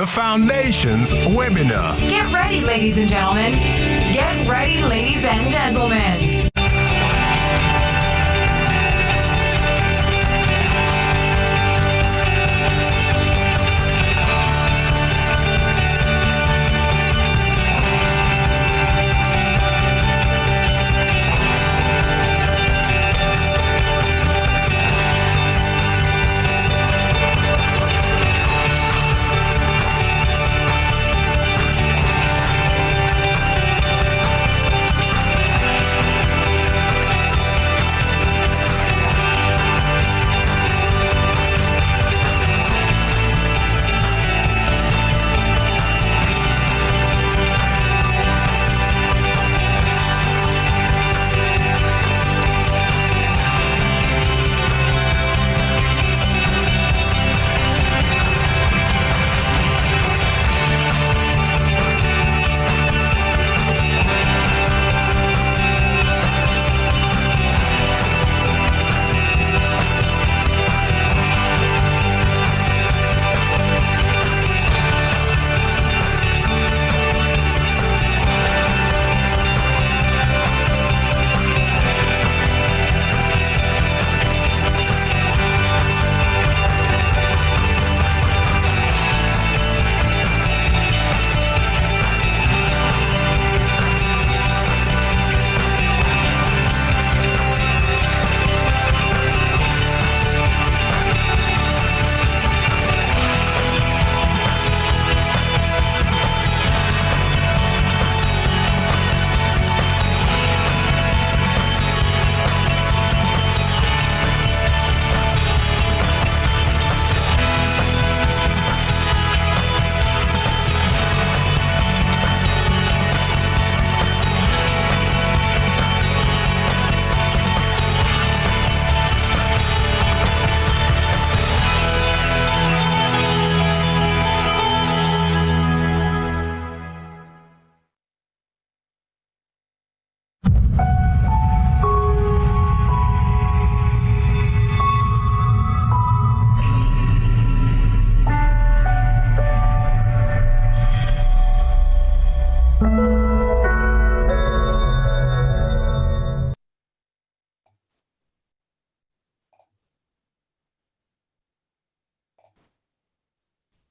The Foundation's webinar. Get ready, ladies and gentlemen. Get ready, ladies and gentlemen.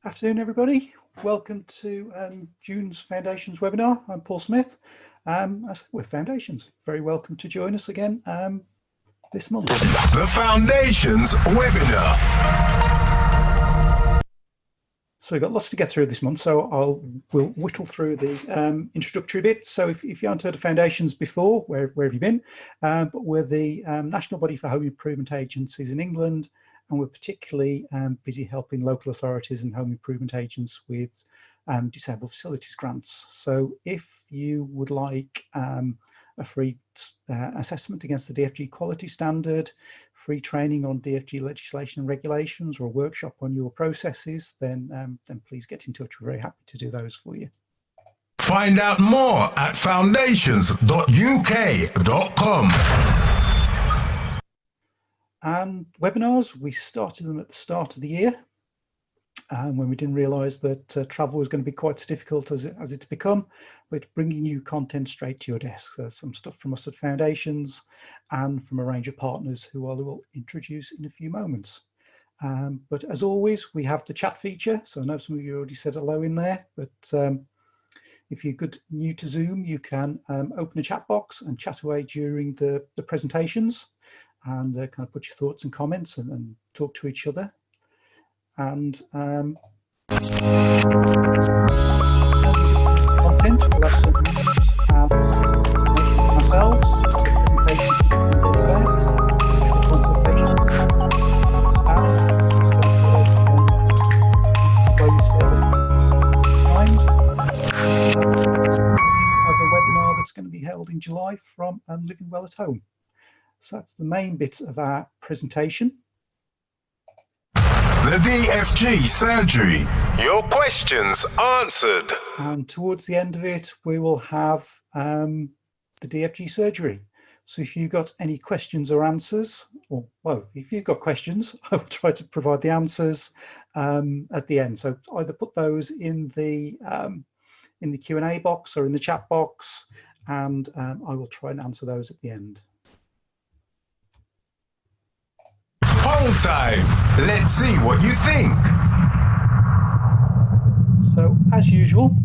Afternoon, everybody. Welcome to June's Foundations webinar. I'm Paul Smith. We're Foundations. Very welcome to join us again this month. The Foundations webinar. So we've got lots to get through this month, so we'll whittle through the introductory bits. So if you haven't heard of Foundations before, where have you been? But we're the national body for home improvement agencies in England, and we're particularly busy helping local authorities and home improvement agents with disabled facilities grants. So if you would like a free assessment against the DFG quality standard, free training on DFG legislation and regulations, or a workshop on your processes, then please get in touch. We're very happy to do those for you. Find out more at foundations.uk.com. And webinars, we started them at the start of the year when we didn't realise that travel was going to be quite as difficult as it's become, but bringing you content straight to your desk. So some stuff from us at Foundations and from a range of partners who I will introduce in a few moments. But as always, we have the chat feature. So I know some of you already said hello in there, but if you're new to Zoom, you can open a chat box and chat away during the presentations, and kind of put your thoughts and comments and talk to each other. And content, we'll have some ourselves, presentations consultation, have a webinar that's going to be held in July from Living Well at Home. So that's the main bit of our presentation. The DFG surgery, your questions answered. And towards the end of it, we will have the DFG surgery. So if you've got any questions or answers, or well, if you've got questions, I will try to provide the answers. at the end. So either put those in the Q&A box or in the chat box, and I will try and answer those at the end. Poll time. Let's see what you think. So as usual,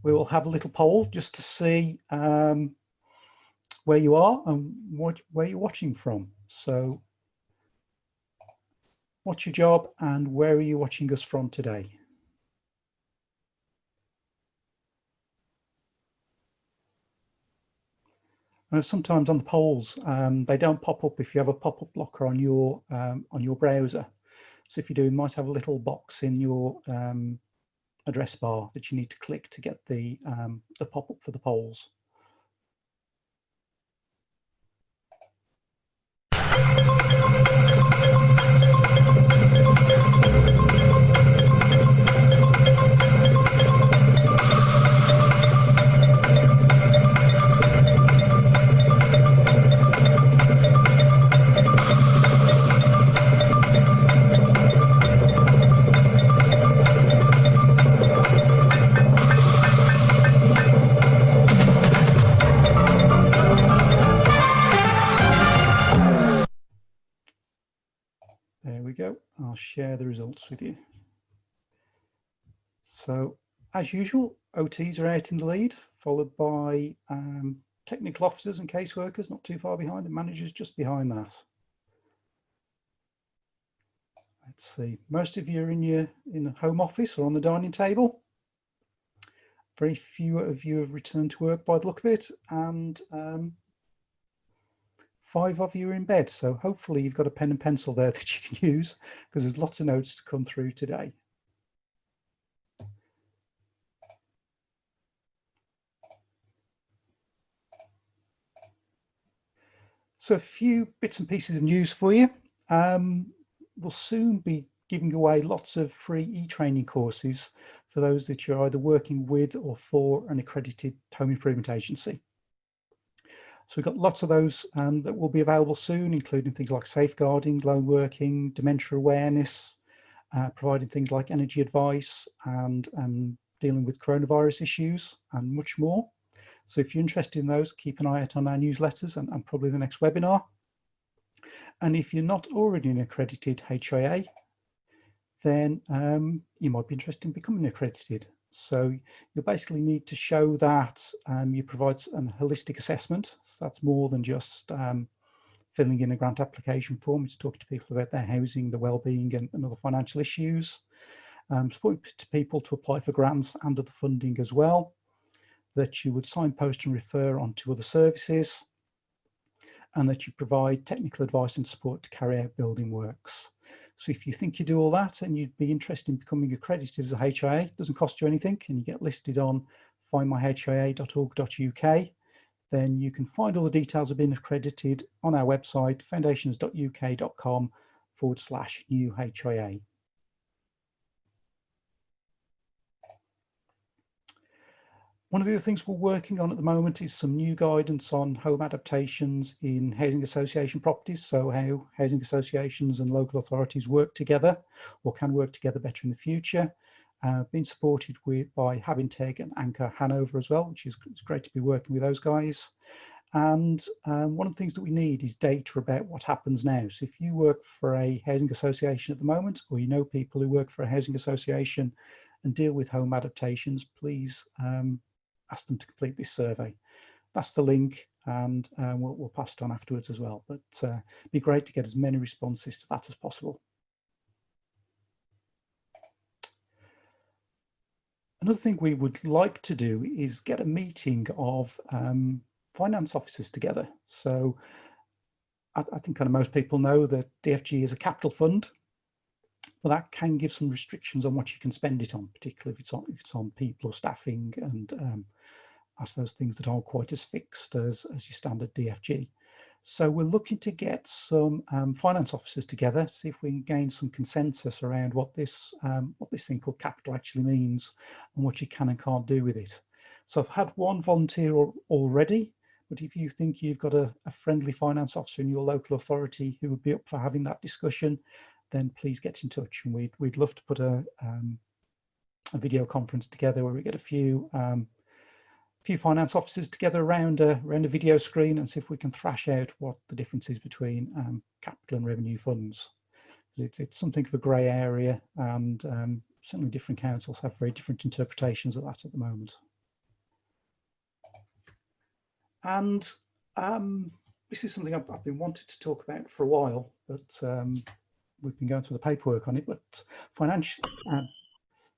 we will have a little poll just to see where you are and where you're watching from. So what's your job and where are you watching us from today? Sometimes on the polls, they don't pop up if you have a pop-up blocker on your browser. So if you do, you might have a little box in your address bar that you need to click to get the pop-up for the polls. There we go. I'll share the results with you. So as usual, OTs are out in the lead, followed by technical officers and caseworkers not too far behind, and managers just behind that. Let's see, most of you are in the home office or on the dining table. Very few of you have returned to work by the look of it, and 5 of you are in bed. So hopefully you've got a pen and pencil there that you can use, because there's lots of notes to come through today. So a few bits and pieces of news for you. We'll soon be giving away lots of free e-training courses for those that you're either working with or for an accredited home improvement agency. So we've got lots of those that will be available soon, including things like safeguarding, lone working, dementia awareness, providing things like energy advice, and dealing with coronavirus issues and much more. So if you're interested in those, keep an eye out on our newsletters and probably the next webinar. And if you're not already an accredited HIA, then you might be interested in becoming accredited. So you'll basically need to show that you provide a holistic assessment. So that's more than just filling in a grant application form. It's talking to people about their housing, the well-being, and other financial issues. Supporting to people to apply for grants and other funding as well. That you would signpost and refer on to other services, and that you provide technical advice and support to carry out building works. So if you think you do all that and you'd be interested in becoming accredited as a HIA, it doesn't cost you anything, and you get listed on findmyhia.org.uk, then you can find all the details of being accredited on our website, foundations.uk.com/new HIA. One of the other things we're working on at the moment is some new guidance on home adaptations in housing association properties. So how housing associations and local authorities work together, or can work together better in the future. Been supported by Habinteg and Anchor Hanover as well, which is great to be working with those guys. And one of the things that we need is data about what happens now. So if you work for a housing association at the moment, or you know people who work for a housing association and deal with home adaptations, please ask them to complete this survey. That's the link, and we'll pass it on afterwards as well. But it'd be great to get as many responses to that as possible. Another thing we would like to do is get a meeting of finance officers together. So I think kind of most people know that DFG is a capital fund, but that can give some restrictions on what you can spend it on, particularly if it's on people or staffing, and I suppose things that aren't quite as fixed as your standard DFG. So we're looking to get some finance officers together, see if we can gain some consensus around what this thing called capital actually means and what you can and can't do with it. So I've had one volunteer already, but if you think you've got a friendly finance officer in your local authority who would be up for having that discussion, then please get in touch, and we'd love to put a video conference together where we get a few finance officers together around a video screen and see if we can thrash out what the difference is between capital and revenue funds. It's something of a grey area, and certainly different councils have very different interpretations of that at the moment. And this is something I've been wanting to talk about for a while, but we've been going through the paperwork on it, but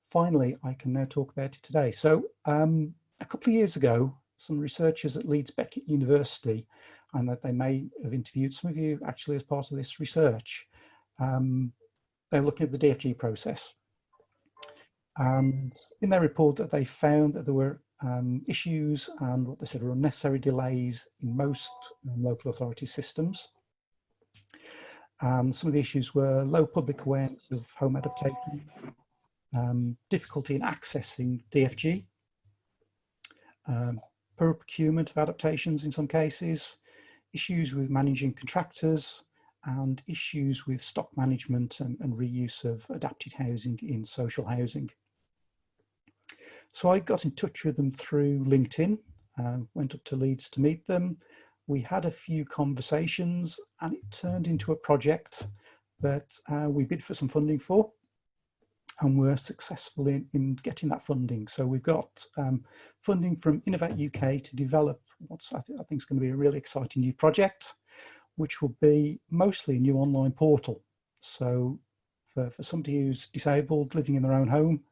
finally I can now talk about it today. So a couple of years ago, some researchers at Leeds Beckett University, and that they may have interviewed some of you actually as part of this research, they were looking at the DFG process. And in their report that they found that there were issues and what they said were unnecessary delays in most local authority systems. And some of the issues were low public awareness of home adaptation, difficulty in accessing DFG, poor procurement of adaptations in some cases, issues with managing contractors, and issues with stock management and reuse of adapted housing in social housing. So I got in touch with them through LinkedIn, went up to Leeds to meet them. We had a few conversations, and it turned into a project that we bid for some funding for, and were successful in getting that funding. So we've got funding from Innovate UK to develop what's I think is going to be a really exciting new project, which will be mostly a new online portal. So for somebody who's disabled, living in their own home,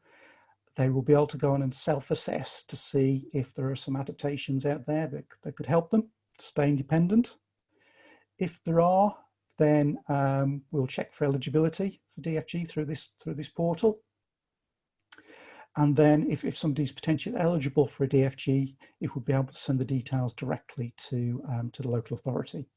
they will be able to go on and self-assess to see if there are some adaptations out there that could help them to stay independent. If there are, then we'll check for eligibility for DFG through this portal. And then if somebody's potentially eligible for a DFG, it would be able to send the details directly to the local authority.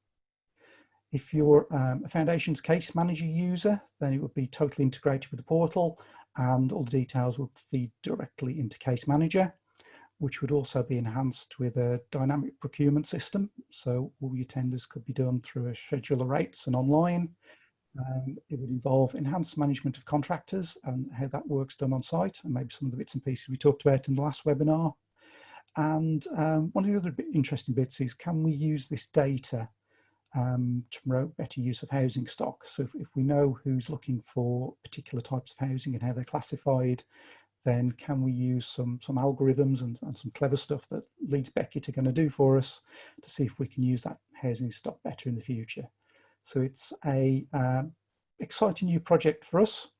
If you're a Foundations Case Manager user, then it would be totally integrated with the portal, and all the details would feed directly into Case Manager, which would also be enhanced with a dynamic procurement system. So all your tenders could be done through a schedule of rates and online. It would involve enhanced management of contractors and how that works done on site, and maybe some of the bits and pieces we talked about in the last webinar. And one of the other interesting bits is, can we use this data to promote better use of housing stock? So if we know who's looking for particular types of housing and how they're classified, then can we use some algorithms and some clever stuff that Leeds Beckett are going to do for us to see if we can use that housing stock better in the future. So it's a exciting new project for us.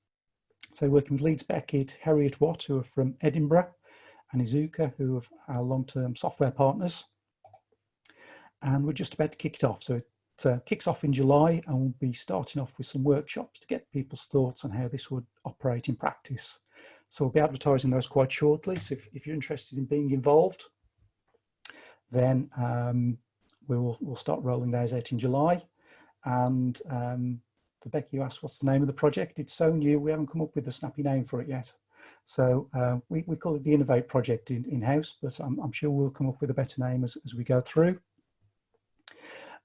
So working with Leeds Beckett, Harriet Watt, who are from Edinburgh, and Izuka, who are our long-term software partners. And we're just about to kick it off. So it kicks off in July, and we'll be starting off with some workshops to get people's thoughts on how this would operate in practice. So we'll be advertising those quite shortly. So if you're interested in being involved, then we'll start rolling those out in July. And Rebecca, you asked what's the name of the project. It's so new, we haven't come up with a snappy name for it yet. So we call it the Innovate project in-house, but I'm sure we'll come up with a better name as we go through.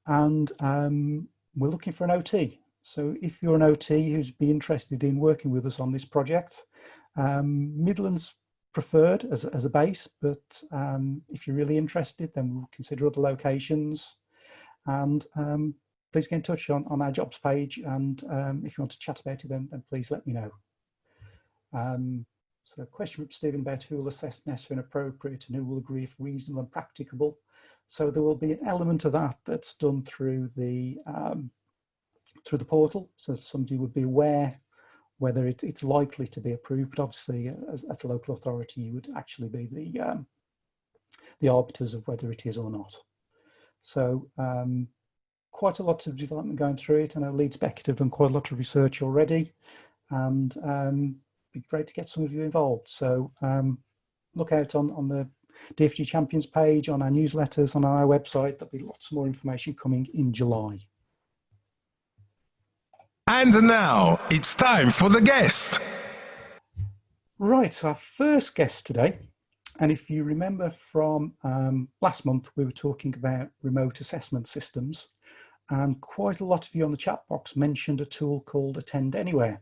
And we're looking for an OT. So if you're an OT who's be interested in working with us on this project, Midlands preferred as a base, but if you're really interested, then we'll consider other locations. And please get in touch on our jobs page, and if you want to chat about it, then please let me know. So a question from Stephen about who will assess necessary and appropriate, and who will agree if reasonable and practicable. So there will be an element of that that's done through the portal. So somebody would be aware whether it's likely to be approved, but obviously at a local authority, you would actually be the arbiters of whether it is or not. So quite a lot of development going through it. I know Leeds Beckett have done quite a lot of research already, and it'd be great to get some of you involved. So look out on the DFG Champions page, on our newsletters, on our website. There'll be lots more information coming in July. And now it's time for the guest. Right, so our first guest today, and if you remember from last month, we were talking about remote assessment systems, and quite a lot of you on the chat box mentioned a tool called Attend Anywhere.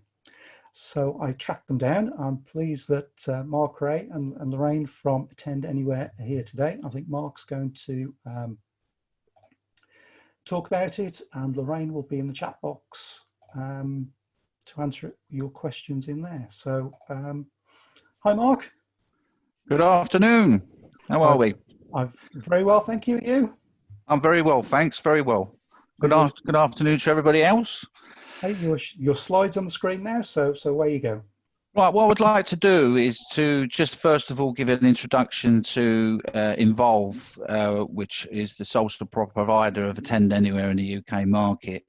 So I tracked them down. I'm pleased that Mark Ray and Lorraine from Attend Anywhere are here today. I think Mark's going to talk about it, and Lorraine will be in the chat box to answer your questions in there. So hi Mark. Good afternoon. How are we? I'm very well, thank you. You? I'm very well, thanks. Very well. Good afternoon to everybody else. Hey, your slides on the screen now, so away you go. Right, what I would like to do is to just first of all give an introduction to Involve, which is the sole provider of Attend Anywhere in the UK market.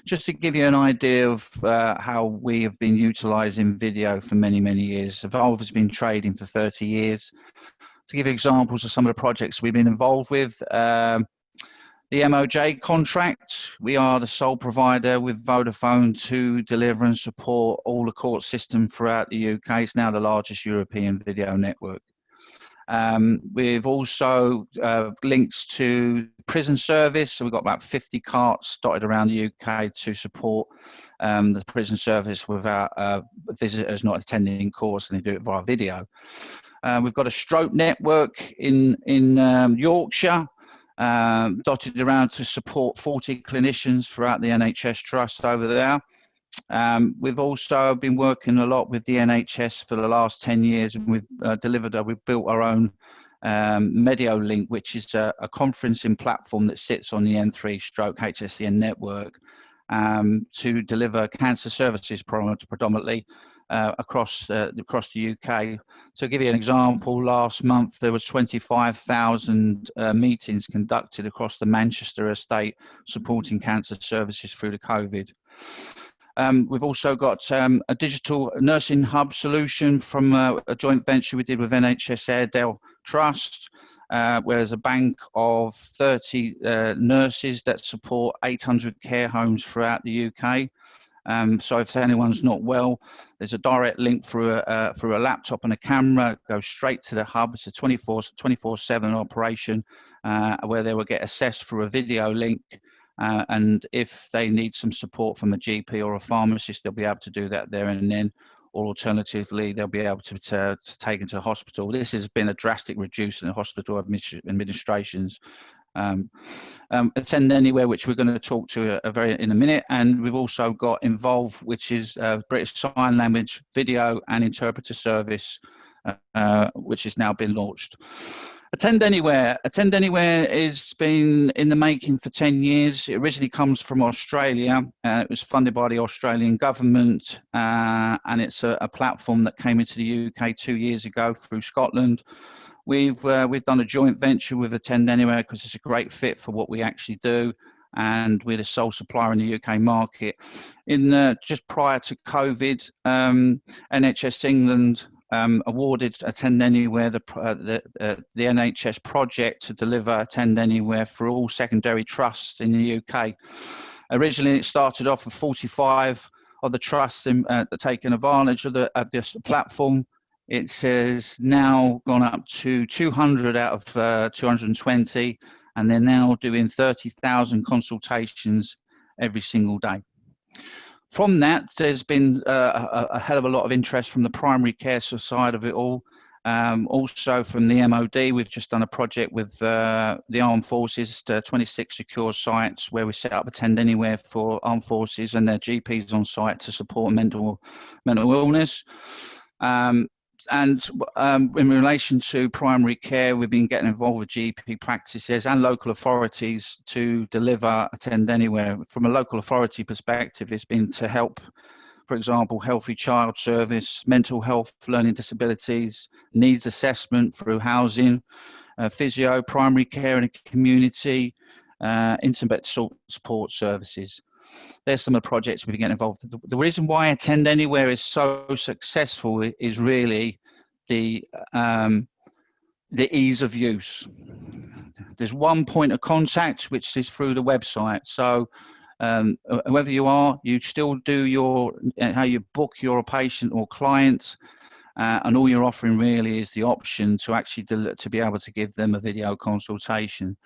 Just to give you an idea of how we have been utilising video for many, many years. Involve has been trading for 30 years. To give you examples of some of the projects we've been involved with, the MOJ contract, we are the sole provider with Vodafone to deliver and support all the court system throughout the UK. It's now the largest European video network. We've also links to prison service. So we've got about 50 carts dotted around the UK to support the prison service without visitors not attending courts, and they do it via video. We've got a stroke network in Yorkshire, dotted around to support 40 clinicians throughout the NHS Trust over there. We've also been working a lot with the NHS for the last 10 years, and we've built our own MedioLink, which is a conferencing platform that sits on the N3 stroke HSCN network to deliver cancer services predominantly across the UK. So to give you an example, last month there was 25,000 meetings conducted across the Manchester estate supporting cancer services through the COVID. We've also got a digital nursing hub solution from a joint venture we did with NHS Airedale Trust, where there's a bank of 30 nurses that support 800 care homes throughout the UK. So if anyone's not well, there's a direct link through a laptop and a camera, goes straight to the hub. It's a 24/7 operation where they will get assessed through a video link. And if they need some support from a GP or a pharmacist, they'll be able to do that there and then. Or alternatively, they'll be able to take into hospital. This has been a drastic reduction in hospital administrations. Attend Anywhere, which we're going to talk to in a minute, and we've also got Involve, which is British Sign Language video and interpreter service, which has now been launched. Attend Anywhere has been in the making for 10 years. It originally comes from Australia. It was funded by the Australian government, and it's a platform that came into the UK 2 years ago through Scotland. We've done a joint venture with Attend Anywhere because it's a great fit for what we actually do, and we're the sole supplier in the UK market. Just prior to COVID, NHS England awarded Attend Anywhere the NHS project to deliver Attend Anywhere for all secondary trusts in the UK. Originally, it started off with 45 of the trusts taking advantage of this platform. It has now gone up to 200 out of 220, and they're now doing 30,000 consultations every single day. From that, there's been a hell of a lot of interest from the primary care side of it all. Also from the MOD, we've just done a project with the Armed Forces, 26 secure sites where we set up Attend Anywhere for Armed Forces and their GPs on site to support mental illness. And in relation to primary care, we've been getting involved with GP practices and local authorities to deliver Attend Anywhere. From a local authority perspective, it's been to help, for example, Healthy Child Service, mental health, learning disabilities, needs assessment through housing, physio, primary care in the community, intimate support services. There's some of the projects we've been getting involved in. The reason why Attend Anywhere is so successful is really the ease of use. There's one point of contact, which is through the website. So whoever you are, you still do how you book your patient or client. and all you're offering really is the option to actually to be able to give them a video consultation.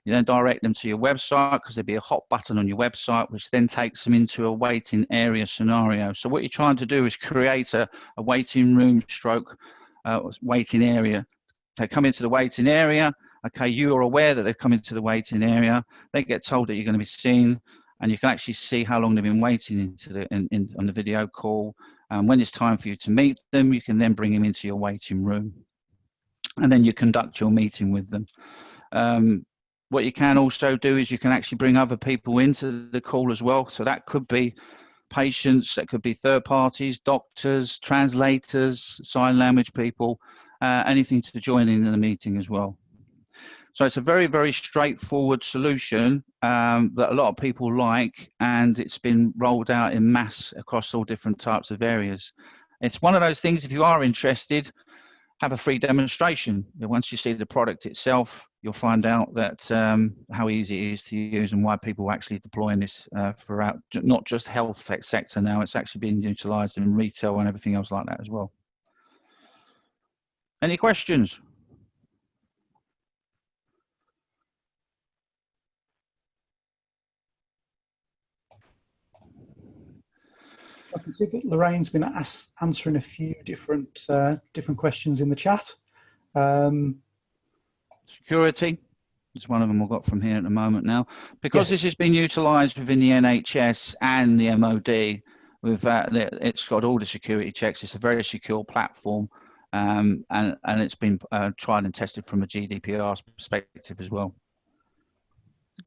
You then direct them to your website, because there'll be a hot button on your website, which then takes them into a waiting area scenario. So what you're trying to do is create a waiting room stroke waiting area. They come into the waiting area. Okay, you are aware that they've come into the waiting area. They get told that you're going to be seen, and you can actually see how long they've been waiting on the video call. When it's time for you to meet them, you can then bring them into your waiting room, and then you conduct your meeting with them. What you can also do is you can actually bring other people into the call as well. So that could be patients, that could be third parties, doctors, translators, sign language people, anything to join in the meeting as well. So it's a very, very straightforward solution that a lot of people like, and it's been rolled out in mass across all different types of areas. It's one of those things, if you are interested, have a free demonstration. Once you see the product itself, you'll find out that how easy it is to use and why people are actually deploying this throughout, not just health sector now, it's actually being utilised in retail and everything else like that as well. Any questions? I can see that Lorraine's been answering a few different questions in the chat. Security is one of them we've got from here at the moment now. Because this has been utilised within the NHS and the MOD, it's got all the security checks. It's a very secure platform, and it's been tried and tested from a GDPR perspective as well.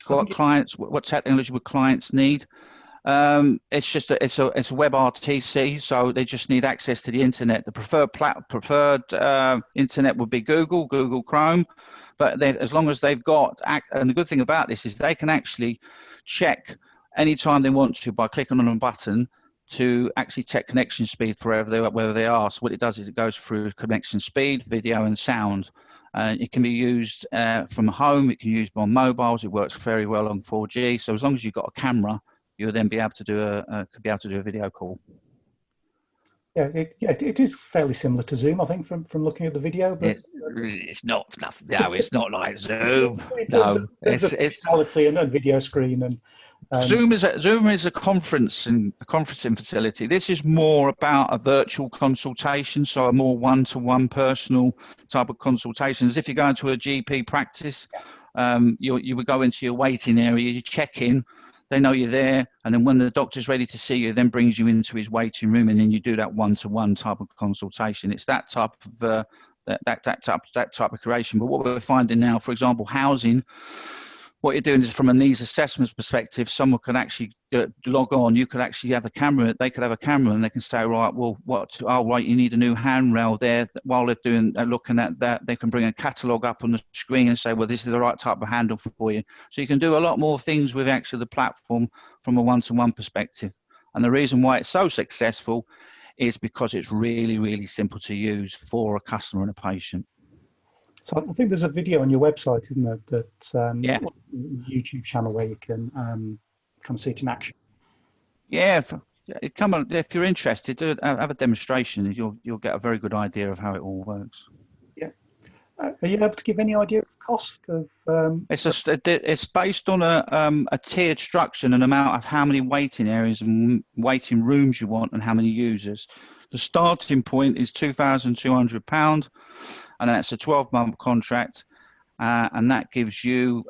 What technology would clients need? It's just it's a WebRTC, so they just need access to the internet. The preferred internet would be Google Chrome, but as long as they've got, and the good thing about this is they can actually check anytime they want to by clicking on a button to actually check connection speed for wherever they are. So what it does is it goes through connection speed, video and sound. It can be used from home, it can be used on mobiles, it works very well on 4G. So as long as you've got a camera, you'll then be able to do a video call. Yeah, it is fairly similar to Zoom, I think, from looking at the video. But it's not like Zoom. It's functionality and video screen and. Zoom is a conferencing facility. This is more about a virtual consultation, so a more one-to-one personal type of consultation. As if you're going to a GP practice, you would go into your waiting area, you check in, they know you're there, and then when the doctor's ready to see you, then brings you into his waiting room, and then you do that one-to-one type of consultation. It's that type of that type of creation. But what we're finding now, for example, housing. What you're doing is from a needs assessment perspective, someone can actually log on. You could actually have a camera. They could have a camera, and they can say, right, well, right, you need a new handrail there. While they're looking at that, they can bring a catalogue up on the screen and say, well, this is the right type of handle for you. So you can do a lot more things with actually the platform from a one-to-one perspective. And the reason why it's so successful is because it's really, really simple to use for a customer and a patient. So I think there's a video on your website, isn't there, that YouTube channel where you can kind of see it in action. Yeah, come on, if you're interested, have a demonstration. You'll get a very good idea of how it all works. Yeah. Are you able to give any idea of cost of? It's based on a tiered structure and an amount of how many waiting areas and waiting rooms you want and how many users. The starting point is £2,200. And that's a 12-month contract, and that gives you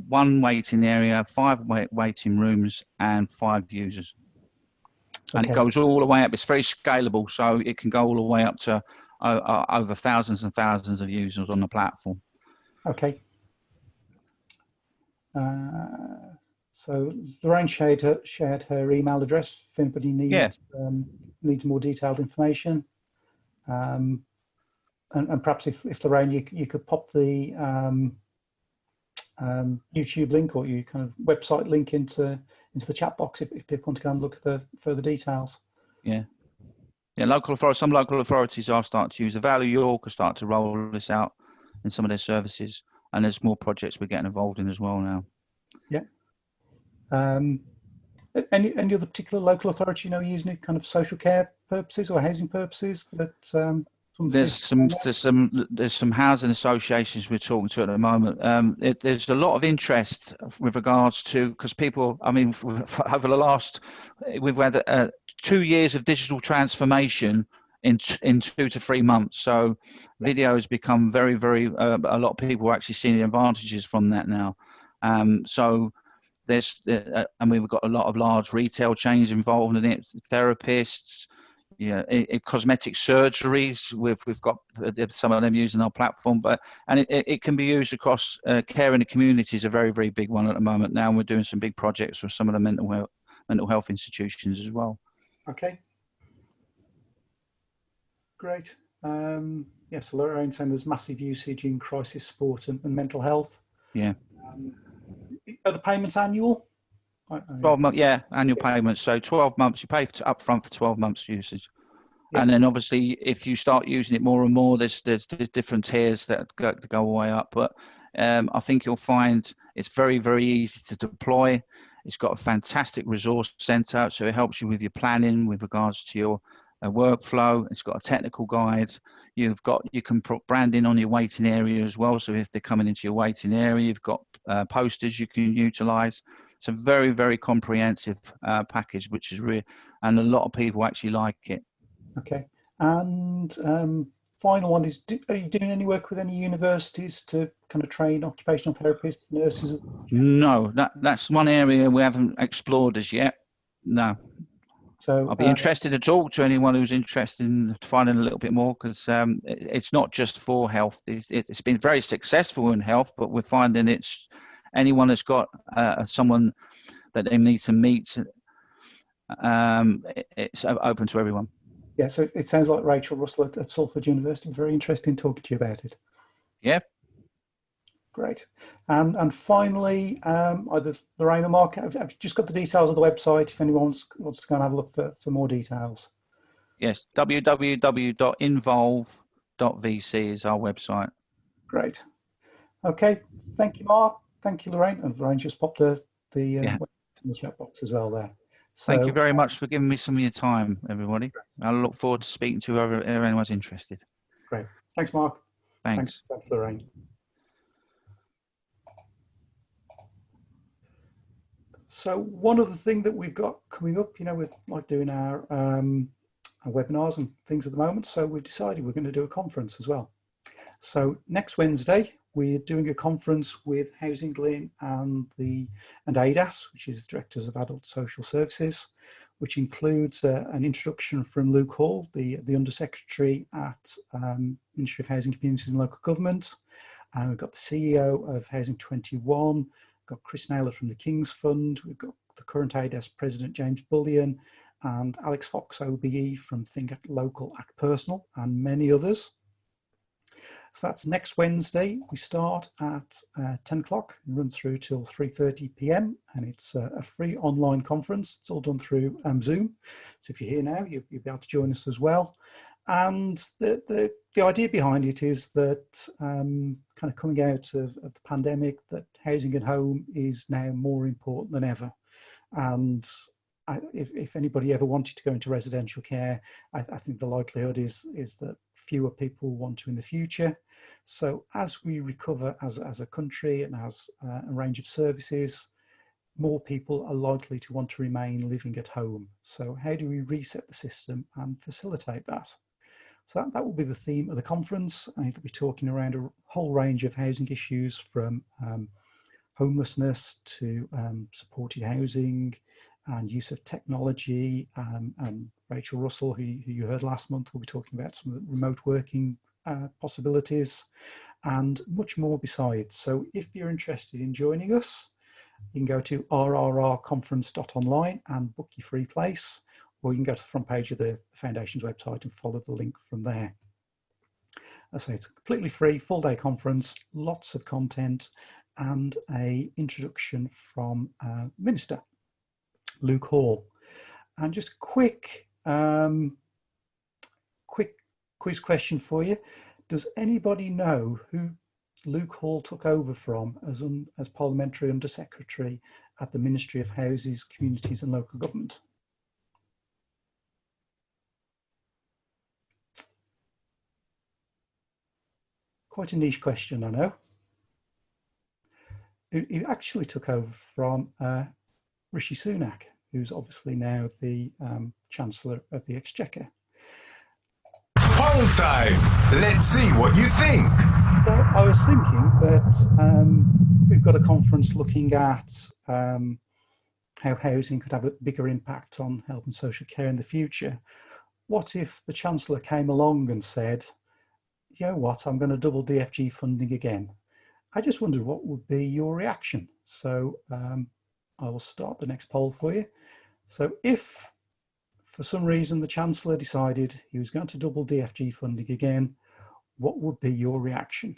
one waiting area, 5 waiting rooms, and 5 users. Okay. And it goes all the way up. It's very scalable, so it can go all the way up to over thousands and thousands of users on the platform. Okay. So Lorraine shared her email address if anybody needs more detailed information. And perhaps if Lorraine, you could pop the YouTube link or your kind of website link into the chat box if people want to go and look at the further details. Yeah. Some local authorities are starting to use the Valley York are starting to roll this out in some of their services, and there's more projects we're getting involved in as well now. Yeah. Any other particular local authority you know using it kind of social care purposes or housing purposes that There's some housing associations we're talking to at the moment. There's a lot of interest with regards to, because people, I mean, over the last, we've had 2 years of digital transformation in 2 to 3 months. So video has become very, very, a lot of people are actually seeing the advantages from that now. So there's, and we've got a lot of large retail chains involved in it, therapists, yeah, cosmetic surgeries. We've got some of them using our platform, and it can be used across care in the community is a very, very big one at the moment now. And we're doing some big projects with some of the mental health institutions as well. Okay, great. Yes, Lorraine saying there's massive usage in crisis support and mental health. Yeah. Are the payments annual? 12 months, yeah, annual payments. So 12 months, you pay up front for 12 months usage. Yeah. And then obviously if you start using it more and more, there's different tiers that go way up. But I think you'll find it's very, very easy to deploy. It's got a fantastic resource center, so it helps you with your planning with regards to your workflow. It's got a technical guide. You can put branding on your waiting area as well. So if they're coming into your waiting area, you've got posters you can utilize. It's a very, very comprehensive package, which is real, and a lot of people actually like it. Okay. And final one is, are you doing any work with any universities to kind of train occupational therapists, nurses? No, that's one area we haven't explored as yet. No. So I'll be interested to talk to anyone who's interested in finding a little bit more, because it's not just for health. It's been very successful in health, but we're finding it's anyone that's got someone that they need to meet. It's open to everyone. Yeah, so it sounds like Rachel Russell at Salford University. Very interesting talking to you about it. Yeah. Great. And finally, either Lorraine or Mark, I've just got the details of the website if anyone wants to go and have a look for more details. Yes, www.involve.vc is our website. Great. Okay, thank you, Mark. Thank you, Lorraine. And Lorraine just popped the in the chat box as well there. So, thank you very much for giving me some of your time, everybody. I look forward to speaking to whoever anyone's interested. Great. Thanks, Mark. Thanks. Thanks, Lorraine. So one other thing that we've got coming up, you know, we're like doing our webinars and things at the moment. So we've decided we're going to do a conference as well. So next Wednesday, we're doing a conference with Housing England and ADAS, which is Directors of Adult Social Services, which includes an introduction from Luke Hall, the Undersecretary at Ministry of Housing, Communities and Local Government. We've got the CEO of Housing 21, we've got Chris Naylor from the King's Fund, we've got the current ADAS President James Bullion, and Alex Fox OBE from Think Local Act Personal, and many others. So that's next Wednesday. We start at 10 o'clock and run through till 3:30 p.m. and it's a free online conference. It's all done through Zoom. So if you're here now, you'll be able to join us as well. And the idea behind it is that kind of coming out of the pandemic, that housing and home is now more important than ever. And if anybody ever wanted to go into residential care, I think the likelihood is that fewer people want to in the future. So as we recover as a country and as a range of services, more people are likely to want to remain living at home. So how do we reset the system and facilitate that? So that will be the theme of the conference. I think we'll be talking around a whole range of housing issues, from homelessness to supported housing and use of technology. And Rachel Russell, who you heard last month, will be talking about some of the remote working possibilities and much more besides. So if you're interested in joining us, you can go to rrrconference.online and book your free place, or you can go to the front page of the Foundation's website and follow the link from there. As I say, it's a completely free, full-day conference, lots of content, and an introduction from Minister Luke Hall. And just a quick quiz question for you. Does anybody know who Luke Hall took over from as Parliamentary Undersecretary at the Ministry of Houses, Communities and Local Government? Quite a niche question, I know. It actually took over from Rishi Sunak, who's obviously now the Chancellor of the Exchequer. Poll time. Let's see what you think. So I was thinking that we've got a conference looking at how housing could have a bigger impact on health and social care in the future. What if the Chancellor came along and said, you know what, I'm going to double DFG funding again? I just wondered what would be your reaction. So I will start the next poll for you. So if for some reason the Chancellor decided he was going to double DFG funding again, what would be your reaction?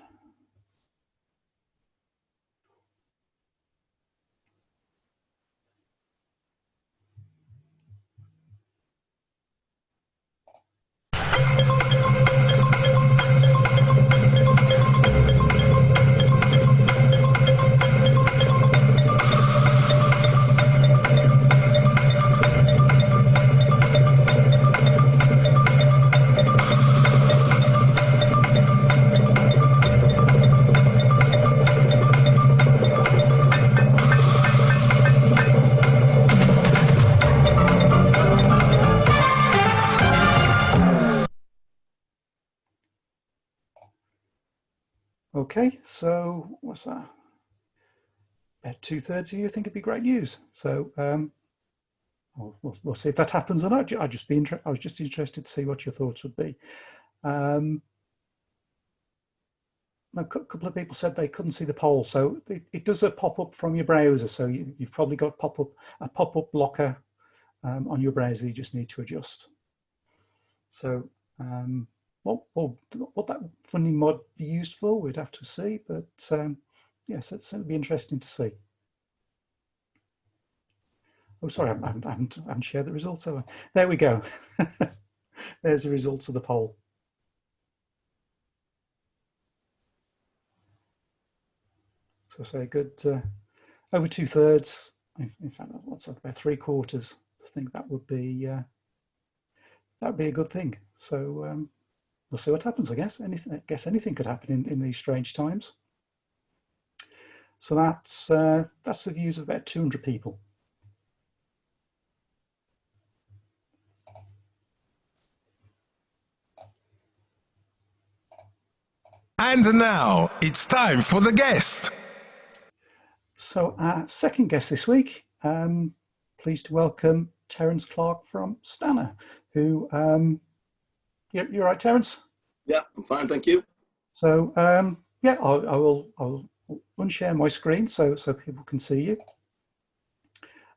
Okay, so what's that? About 2/3 of you think it'd be great news. So we'll see if that happens or not. I was just interested to see what your thoughts would be. A couple of people said they couldn't see the poll, so it does a pop-up from your browser. So you've probably got a pop-up blocker on your browser you just need to adjust. So what that funding might be used for, we'd have to see, but yes, it'll be interesting to see. Oh, sorry, I haven't shared the results. There we go. There's the results of the poll. So say good, over 2/3. In fact, what's that, about 3/4? I think that would be a good thing. So we'll see what happens. I guess anything could happen in these strange times. So that's the views of about 200 people. And now it's time for the guest. So our second guest this week, pleased to welcome Terence Clark from Stannah, who, you're right, Terence? Yeah, I'm fine, thank you. So yeah, I'll unshare my screen so people can see you.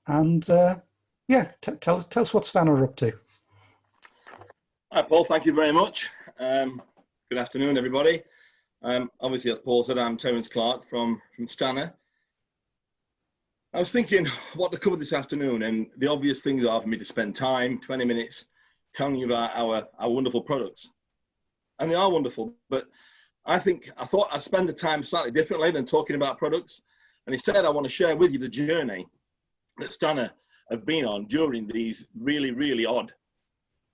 And yeah, tell us what Stannah are up to. Hi, Paul, thank you very much. Good afternoon, everybody. Obviously, as Paul said, I'm Terence Clark from Stannah. I was thinking what to cover this afternoon, and the obvious things are for me to spend time, 20 minutes, telling you about our wonderful products. And they are wonderful, but I thought I'd spend the time slightly differently than talking about products. And instead, I want to share with you the journey that Stannah have been on during these really, really odd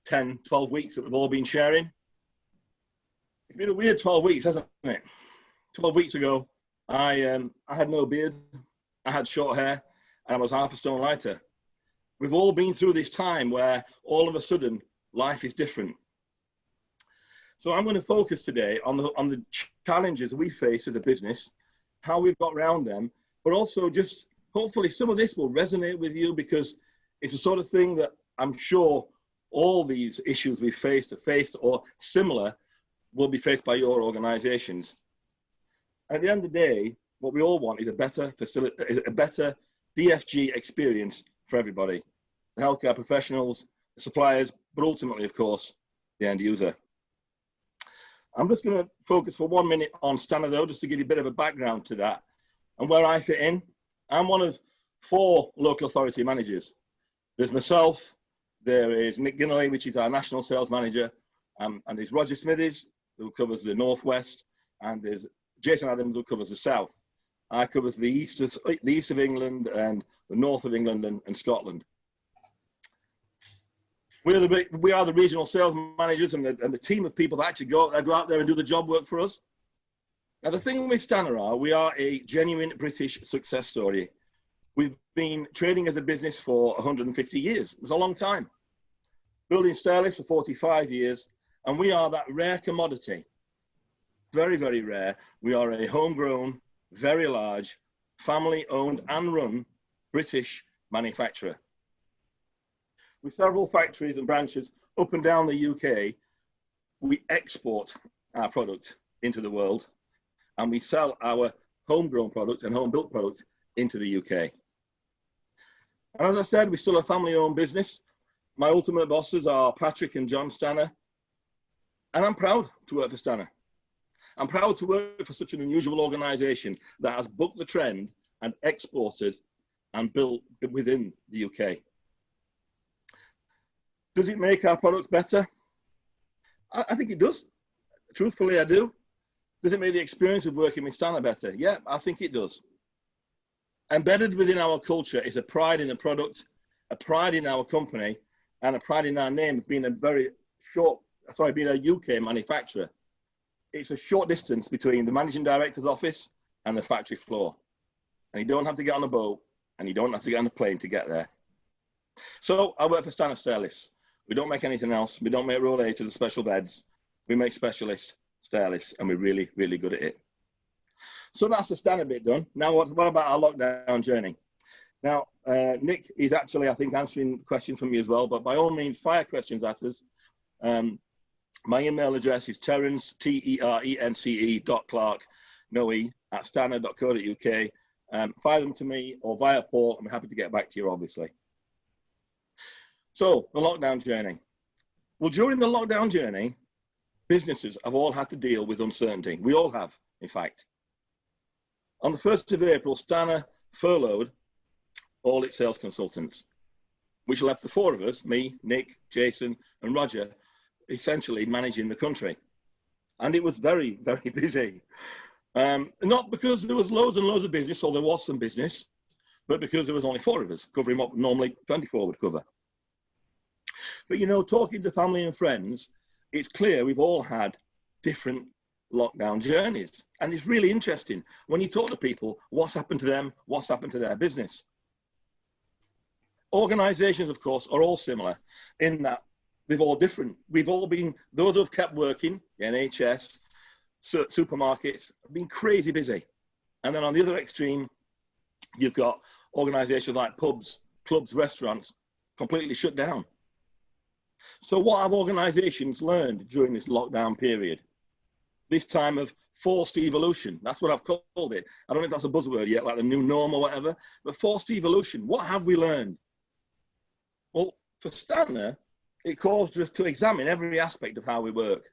10, 12 weeks that we've all been sharing. It's been a weird 12 weeks, hasn't it? 12 weeks ago, I had no beard, I had short hair, and I was half a stone lighter. We've all been through this time where all of a sudden life is different. So I'm going to focus today on the challenges we face as a business, how we've got around them, but also just hopefully some of this will resonate with you, because it's the sort of thing that I'm sure all these issues we've faced or similar will be faced by your organizations. At the end of the day, what we all want is a better DFG experience for everybody, the healthcare professionals, the suppliers, but ultimately, of course, the end user. I'm just going to focus for 1 minute on Stannah, though, just to give you a bit of a background to that and where I fit in. I'm one of 4 local authority managers. There's myself, there is Nick Ginnelly, which is our national sales manager, and there's Roger Smithies, who covers the Northwest, and there's Jason Adams, who covers the South. I cover the east of England and the north of England and Scotland. We are the regional sales managers and the team of people that actually go out there and do the job work for us. Now, the thing with Stannah we are a genuine British success story. We've been trading as a business for 150 years. It was a long time. Building stair lifts for 45 years, and we are that rare commodity. Very, very rare. We are a homegrown, very large, family-owned and run British manufacturer. With several factories and branches up and down the UK, we export our product into the world, and we sell our homegrown product and home-built product into the UK. And as I said, we're still a family-owned business. My ultimate bosses are Patrick and John Stannah, and I'm proud to work for Stannah. I'm proud to work for such an unusual organisation that has bucked the trend and exported and built within the UK. Does it make our products better? I think it does. Truthfully, I do. Does it make the experience of working with Stannah better? Yeah, I think it does. Embedded within our culture is a pride in the product, a pride in our company, and a pride in our name of being being a UK manufacturer. It's a short distance between the managing director's office and the factory floor. And you don't have to get on a boat, and you don't have to get on a plane to get there. So I work for Stannah Stair Lifts. We don't make anything else. We don't make roll 8 or the special beds. We make specialist stair lifts, and we're really, really good at it. So that's the Stannah bit done. Now, what about our lockdown journey? Now, Nick is actually, I think, answering questions from you as well, but by all means, fire questions at us. My email address is terence, terence.clark, no E, at stannah.co.uk. Fire them to me or via Paul. I'm happy to get back to you, obviously. So, the lockdown journey. Well, during the lockdown journey, businesses have all had to deal with uncertainty. We all have, in fact. On the 1st of April, Stannah furloughed all its sales consultants, which left the four of us, me, Nick, Jason, and Roger, essentially managing the country. And it was very, very busy. Not because there was loads and loads of business, or there was some business, but because there was only four of us, covering what normally 24 would cover. But, you know, talking to family and friends, it's clear we've all had different lockdown journeys. And it's really interesting when you talk to people, what's happened to them, what's happened to their business. Organisations, of course, are all similar in that they're all different. We've all been, those who have kept working, the NHS, supermarkets, have been crazy busy. And then on the other extreme, you've got organisations like pubs, clubs, restaurants, completely shut down. So what have organisations learned during this lockdown period? This time of forced evolution, that's what I've called it. I don't know if that's a buzzword yet, like the new norm or whatever, but forced evolution, what have we learned? Well, for Stannah, it caused us to examine every aspect of how we work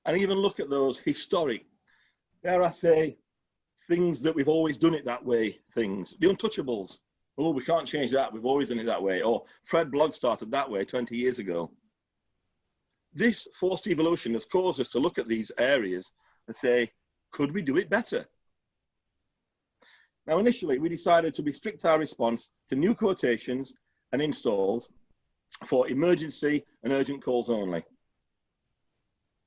and even look at those historic, dare I say, things that we've always done it that way, things, the untouchables. Oh, we can't change that, we've always done it that way. Or Fred Blogg started that way 20 years ago. This forced evolution has caused us to look at these areas and say, could we do it better? Now, initially, we decided to restrict our response to new quotations and installs for emergency and urgent calls only.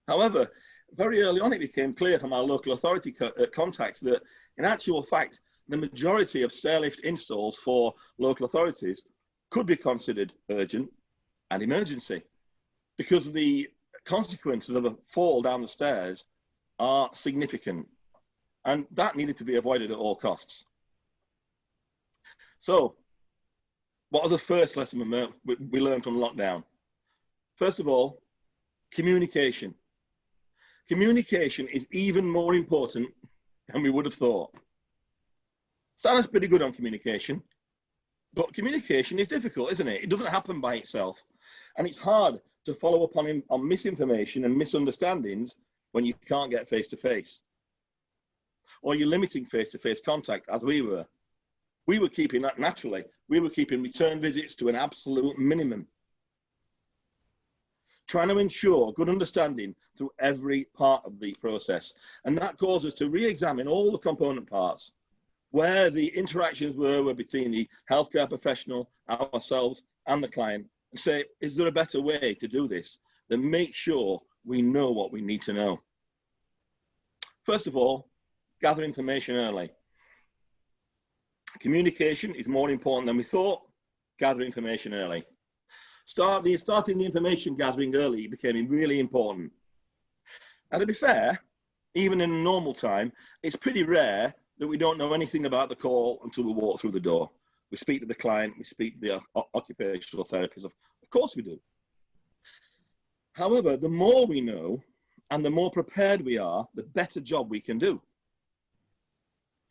However, very early on, it became clear from our local authority contacts that, in actual fact, the majority of stair lift installs for local authorities could be considered urgent and emergency because the consequences of a fall down the stairs are significant, and that needed to be avoided at all costs. So, what was the first lesson we learned from lockdown? First of all, communication. Communication is even more important than we would have thought. Stannah's pretty good on communication, but communication is difficult, isn't it? It doesn't happen by itself. And it's hard to follow up on misinformation and misunderstandings when you can't get face-to-face. Or you're limiting face-to-face contact, as we were. We were keeping that naturally. We were keeping return visits to an absolute minimum. Trying to ensure good understanding through every part of the process. And that caused us to re-examine all the component parts where the interactions were between the healthcare professional, ourselves, and the client, and say, is there a better way to do this? Then make sure we know what we need to know. First of all, gather information early. Communication is more important than we thought. Gather information early. Starting the information gathering early became really important. And to be fair, even in a normal time, it's pretty rare that we don't know anything about the call until we walk through the door. We speak to the client, we speak to the occupational therapist. Of course we do. However, the more we know and the more prepared we are, the better job we can do.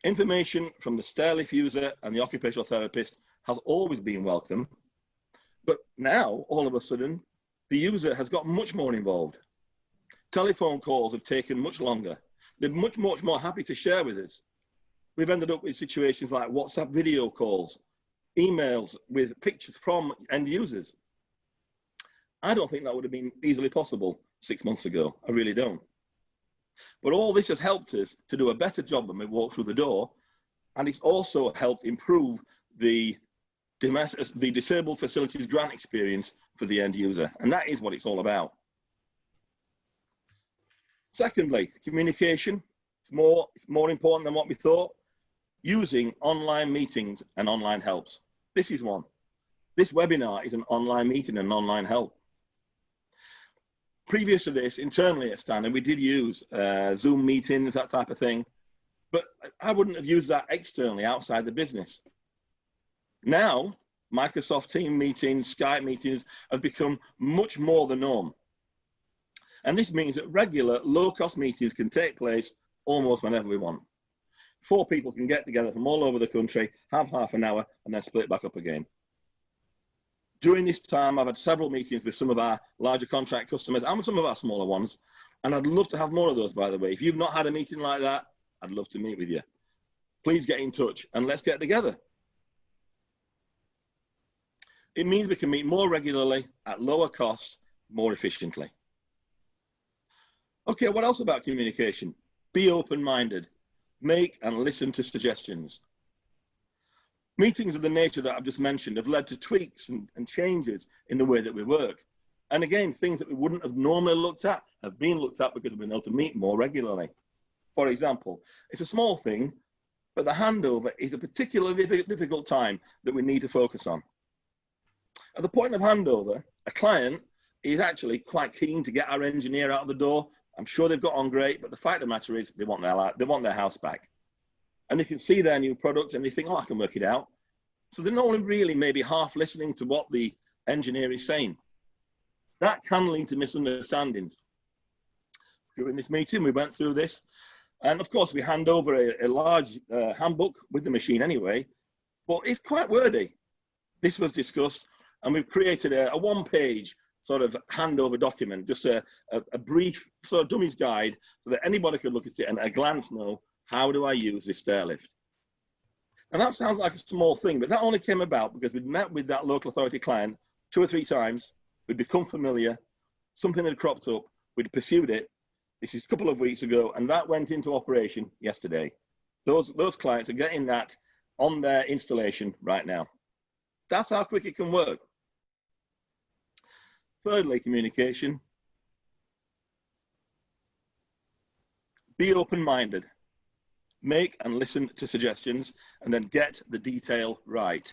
Information from the stair lift user and the occupational therapist has always been welcome, but now, all of a sudden, the user has got much more involved. Telephone calls have taken much longer. They're much more happy to share with us. We've ended up with situations like WhatsApp video calls, emails with pictures from end users. I don't think that would have been easily possible 6 months ago. I really don't. But all this has helped us to do a better job when we walk through the door, and it's also helped improve the disabled facilities grant experience for the end user, and that is what it's all about. Secondly, communication. It's more important than what we thought. Using online meetings and online helps. This is one. This webinar is an online meeting and online help. Previous to this, internally at Stannah, we did use Zoom meetings, that type of thing, but I wouldn't have used that externally outside the business. Now, Microsoft Teams meetings, Skype meetings have become much more the norm. And this means that regular, low-cost meetings can take place almost whenever we want. 4 people can get together from all over the country, have half an hour, and then split back up again. During this time, I've had several meetings with some of our larger contract customers and some of our smaller ones, and I'd love to have more of those, by the way. If you've not had a meeting like that, I'd love to meet with you. Please get in touch and let's get together. It means we can meet more regularly, at lower cost, more efficiently. Okay, what else about communication? Be open-minded. Make and listen to suggestions. Meetings of the nature that I've just mentioned have led to tweaks and changes in the way that we work. And again, things that we wouldn't have normally looked at have been looked at because we've been able to meet more regularly. For example, it's a small thing, but the handover is a particularly difficult time that we need to focus on. At the point of handover, a client is actually quite keen to get our engineer out of the door. I'm sure they've got on great, but the fact of the matter is they want their house back. And they can see their new product and they think, oh, I can work it out. So they're not really maybe half listening to what the engineer is saying. That can lead to misunderstandings. During this meeting, we went through this. And of course, we hand over a large handbook with the machine anyway, but it's quite wordy. This was discussed, and we've created a one-page sort of handover document, just a brief sort of dummy's guide so that anybody could look at it and at a glance know, how do I use this stair lift? And that sounds like a small thing, but that only came about because we'd met with that local authority client 2 or 3 times, we'd become familiar, something had cropped up, we'd pursued it. This is a couple of weeks ago, and that went into operation yesterday. Those clients are getting that on their installation right now. That's how quick it can work. Thirdly, communication. Be open-minded. Make and listen to suggestions, and then get the detail right.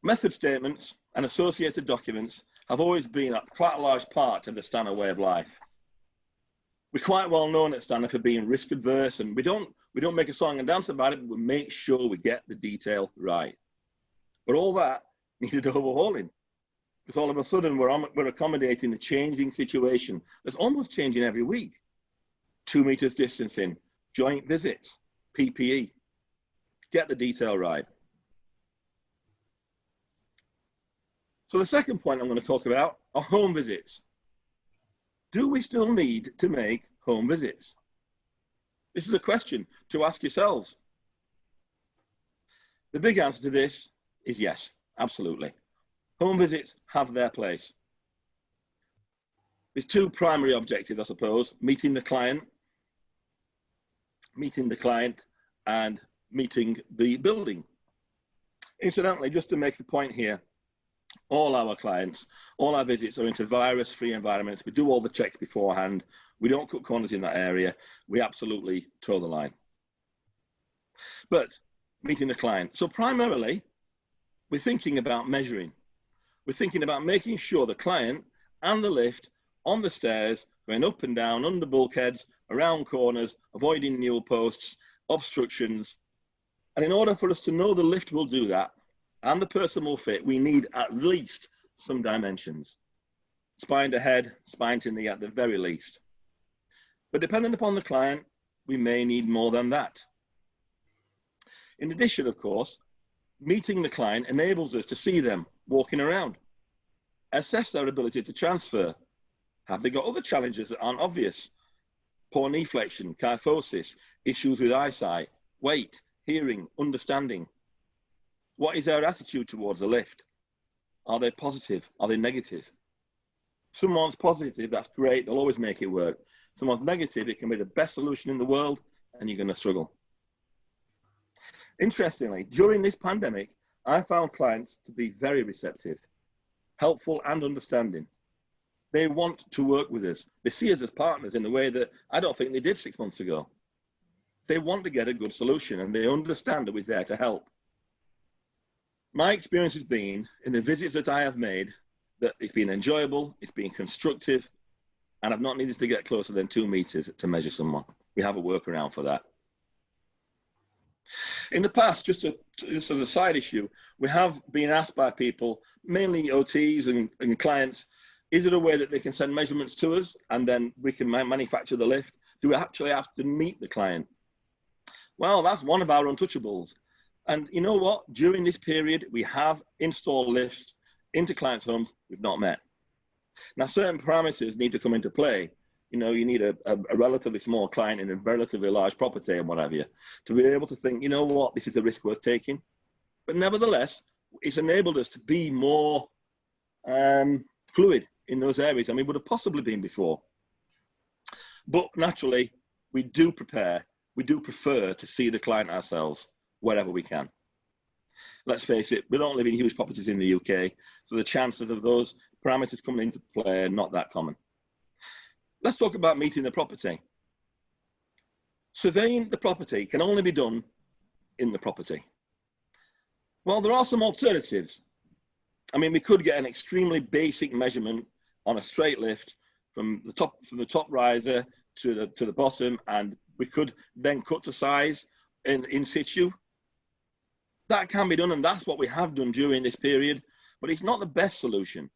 Method statements and associated documents have always been quite a large part of the Stannah way of life. We're quite well known at Stannah for being risk adverse, and we don't make a song and dance about it, but we make sure we get the detail right. But all that needed overhauling, because all of a sudden we're accommodating the changing situation that's almost changing every week. 2 meters distancing, joint visits, PPE. Get the detail right. So the second point I'm going to talk about are home visits. Do we still need to make home visits? This is a question to ask yourselves. The big answer to this is yes, absolutely. Home visits have their place. There's 2 primary objectives, I suppose: meeting the client and meeting the building. Incidentally, just to make a point here, all our clients, all our visits are into virus-free environments. We do all the checks beforehand. We don't cut corners in that area. We absolutely toe the line. But meeting the client. So primarily, we're thinking about measuring. We're thinking about making sure the client and the lift on the stairs, going up and down, under bulkheads, around corners, avoiding newel posts, obstructions. And in order for us to know the lift will do that and the person will fit, we need at least some dimensions. Spine to head, spine to knee at the very least. But depending upon the client, we may need more than that. In addition, of course, meeting the client enables us to see them walking around, assess their ability to transfer. Have they got other challenges that aren't obvious? Poor knee flexion, kyphosis, issues with eyesight, weight, hearing, understanding. What is their attitude towards the lift? Are they positive? Are they negative? Someone's positive, that's great, they'll always make it work. Someone's negative, it can be the best solution in the world and you're going to struggle. Interestingly, during this pandemic, I found clients to be very receptive, helpful and understanding. They want to work with us. They see us as partners in a way that I don't think they did 6 months ago. They want to get a good solution and they understand that we're there to help. My experience has been, in the visits that I have made, that it's been enjoyable, it's been constructive, and I've not needed to get closer than 2 meters to measure someone. We have a workaround for that. In the past, just as a side issue, we have been asked by people, mainly OTs and clients, is there a way that they can send measurements to us and then we can manufacture the lift? Do we actually have to meet the client? Well, that's one of our untouchables. And you know what? During this period, we have installed lifts into clients' homes we've not met. Now, certain parameters need to come into play. You know, you need a relatively small client in a relatively large property and what have you, to be able to think, you know what, this is a risk worth taking. But nevertheless, it's enabled us to be more fluid in those areas than we would have possibly been before. But naturally, we do prefer to see the client ourselves wherever we can. Let's face it, we don't live in huge properties in the UK, so the chances of those parameters coming into play are not that common. Let's talk about meeting the property. Surveying the property can only be done in the property. Well, there are some alternatives. I mean, we could get an extremely basic measurement on a straight lift from the top riser to the bottom, and we could then cut to size in situ. That can be done, and that's what we have done during this period, but it's not the best solution.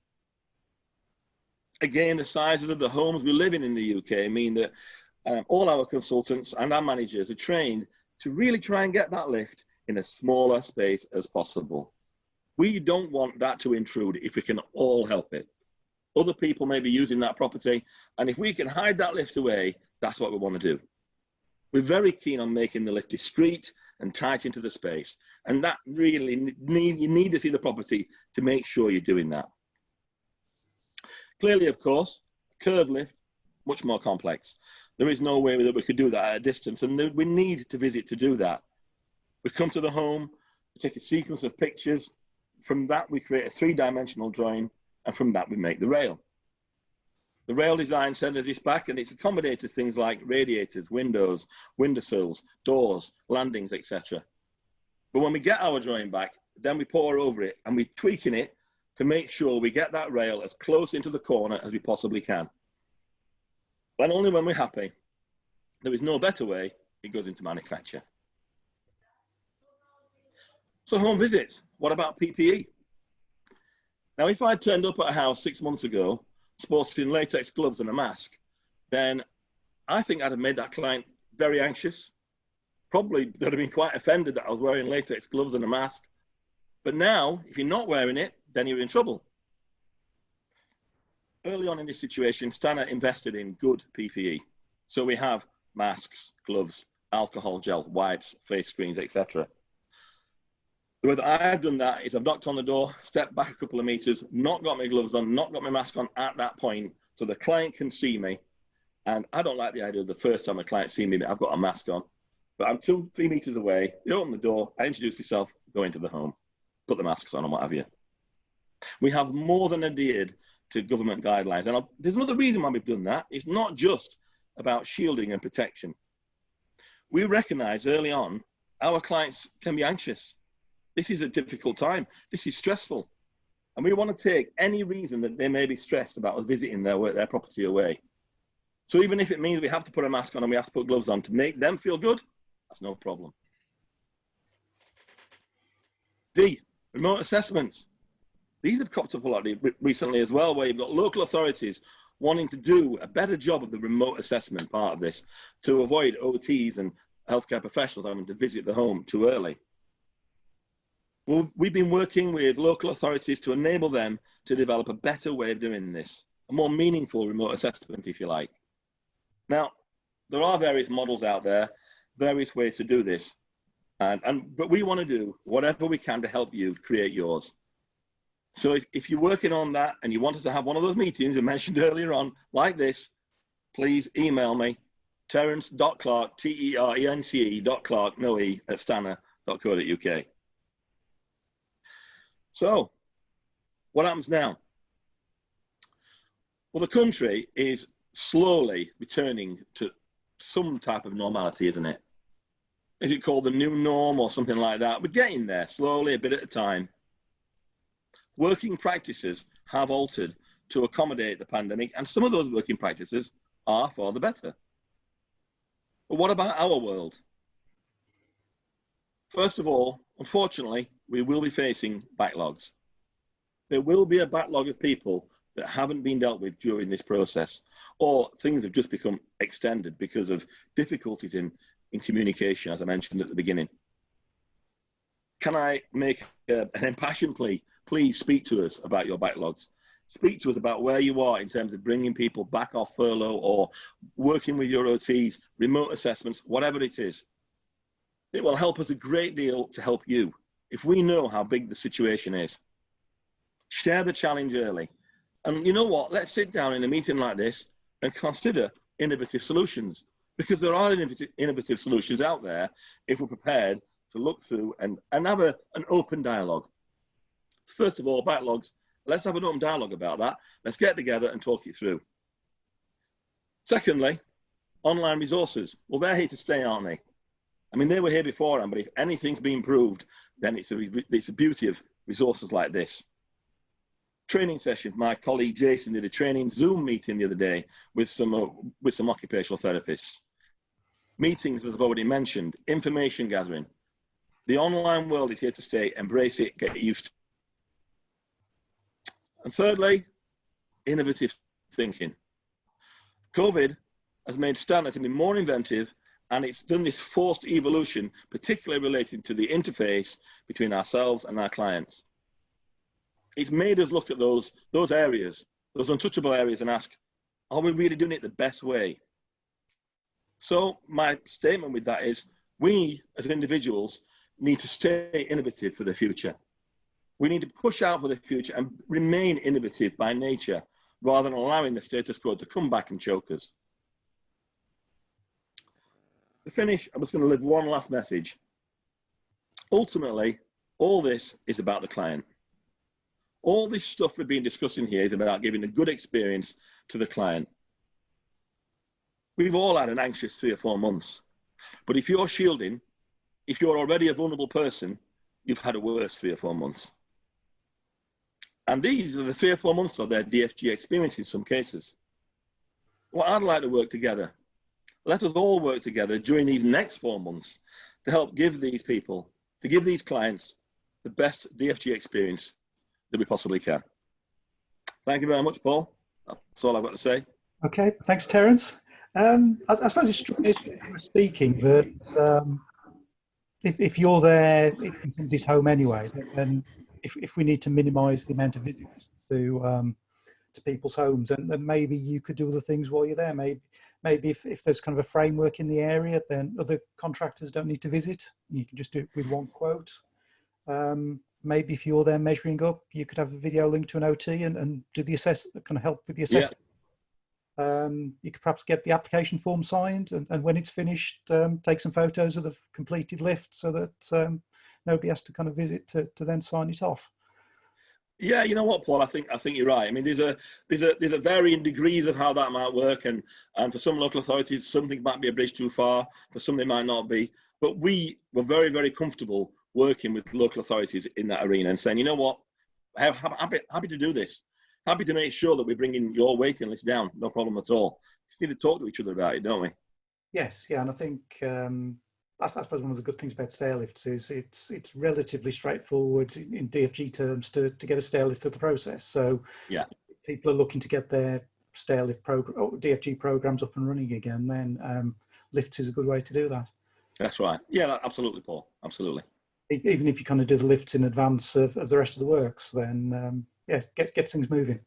Again, the sizes of the homes we live in the UK mean that all our consultants and our managers are trained to really try and get that lift in as smaller space as possible. We don't want that to intrude if we can all help it. Other people may be using that property, and if we can hide that lift away, that's what we want to do. We're very keen on making the lift discreet and tight into the space, and that really you need to see the property to make sure you're doing that. Clearly, of course, curved lift, much more complex. There is no way that we could do that at a distance, and we need to visit to do that. We come to the home, we take a sequence of pictures. From that, we create a 3-dimensional drawing, and from that, we make the rail. The rail design sends us this back, and it's accommodated things like radiators, windows, windowsills, doors, landings, etc. But when we get our drawing back, then we pour over it, and we're tweaking it to make sure we get that rail as close into the corner as we possibly can. And only when we're happy, there is no better way, it goes into manufacture. So home visits, what about PPE? Now, if I turned up at a house 6 months ago, sporting latex gloves and a mask, then I think I'd have made that client very anxious. Probably they'd have been quite offended that I was wearing latex gloves and a mask. But now, if you're not wearing it, then you're in trouble. Early on in this situation, Stannah invested in good PPE. So we have masks, gloves, alcohol gel, wipes, face screens, etc. The way that I've done that is I've knocked on the door, stepped back a couple of meters, not got my gloves on, not got my mask on at that point, so the client can see me. And I don't like the idea of the first time a client sees me, I've got a mask on. But I'm 2-3 meters away. You open the door, I introduce myself, go into the home, put the masks on and what have you. We have more than adhered to government guidelines. And there's another reason why we've done that. It's not just about shielding and protection. We recognize early on our clients can be anxious. This is a difficult time. This is stressful. And we want to take any reason that they may be stressed about us visiting their property away. So even if it means we have to put a mask on and we have to put gloves on to make them feel good, that's no problem. D, remote assessments. These have cropped up a lot recently as well, where you've got local authorities wanting to do a better job of the remote assessment part of this to avoid OTs and healthcare professionals having to visit the home too early. Well, we've been working with local authorities to enable them to develop a better way of doing this, a more meaningful remote assessment, if you like. Now, there are various models out there, various ways to do this, but we want to do whatever we can to help you create yours. So if you're working on that and you want us to have one of those meetings I mentioned earlier on, like this, please email me, terence.clark, Terence.clark, no E, at stannah.co.uk. So, what happens now? Well, the country is slowly returning to some type of normality, isn't it? Is it called the new norm or something like that? We're getting there slowly, a bit at a time. Working practices have altered to accommodate the pandemic, and some of those working practices are for the better. But what about our world? First of all, unfortunately, we will be facing backlogs. There will be a backlog of people that haven't been dealt with during this process, or things have just become extended because of difficulties in communication, as I mentioned at the beginning. Can I make an impassioned plea? Please speak to us about your backlogs. Speak to us about where you are in terms of bringing people back off furlough or working with your OTs, remote assessments, whatever it is. It will help us a great deal to help you if we know how big the situation is. Share the challenge early. And you know what? Let's sit down in a meeting like this and consider innovative solutions, because there are innovative solutions out there if we're prepared to look through and have an open dialogue. First of all, backlogs. Let's have an open dialogue about that. Let's get together and talk it through. Secondly, online resources. Well, they're here to stay, aren't they? I mean, they were here beforehand, but if anything's been proved, then it's the beauty of resources like this. Training sessions. My colleague Jason did a training Zoom meeting the other day with some occupational therapists. Meetings, as I've already mentioned, information gathering. The online world is here to stay. Embrace it, get used to it. And thirdly, innovative thinking. COVID has made Stannah to be more inventive, and it's done this forced evolution, particularly related to the interface between ourselves and our clients. It's made us look at those areas, those untouchable areas, and ask, are we really doing it the best way? So my statement with that is, we as individuals need to stay innovative for the future. We need to push out for the future and remain innovative by nature, rather than allowing the status quo to come back and choke us. To finish, I'm just going to leave one last message. Ultimately, all this is about the client. All this stuff we've been discussing here is about giving a good experience to the client. We've all had an anxious 3 or 4 months, but if you're shielding, if you're already a vulnerable person, you've had a worse 3 or 4 months. And these are the 3 or 4 months of their DFG experience in some cases. Well, I'd like to work together. Let us all work together during these next 4 months to help give these people, to give these clients the best DFG experience that we possibly can. Thank you very much, Paul. That's all I've got to say. Okay, thanks, Terence. I suppose it's speaking that if you're there in somebody's home anyway, then if we need to minimise the amount of visits to people's homes, and then maybe you could do other things while you're there. Maybe if there's kind of a framework in the area, then other contractors don't need to visit. You can just do it with one quote. Maybe if you're there measuring up, you could have a video link to an OT and do the kind of help with the assessment. you could perhaps get the application form signed, and when it's finished, take some photos of the completed lift so that nobody has to kind of visit to then sign it off. Yeah, you know what, Paul? I think you're right. I mean, there's a varying degrees of how that might work, and for some local authorities, something might be a bridge too far. For some, they might not be. But we were very, very comfortable working with local authorities in that arena and saying, you know what, happy to do this. Happy to make sure that we're bringing your waiting list down. No problem at all. We need to talk to each other about it, don't we? Yes, yeah, and I think that's I suppose one of the good things about stair lifts is it's relatively straightforward in DFG terms to get a stair lift through the process. So yeah, people are looking to get their stair lift DFG programs up and running again. Then lifts is a good way to do that. That's right. Yeah, absolutely, Paul. Absolutely. Even if you kind of do the lifts in advance of the rest of the works, then yeah, get things moving.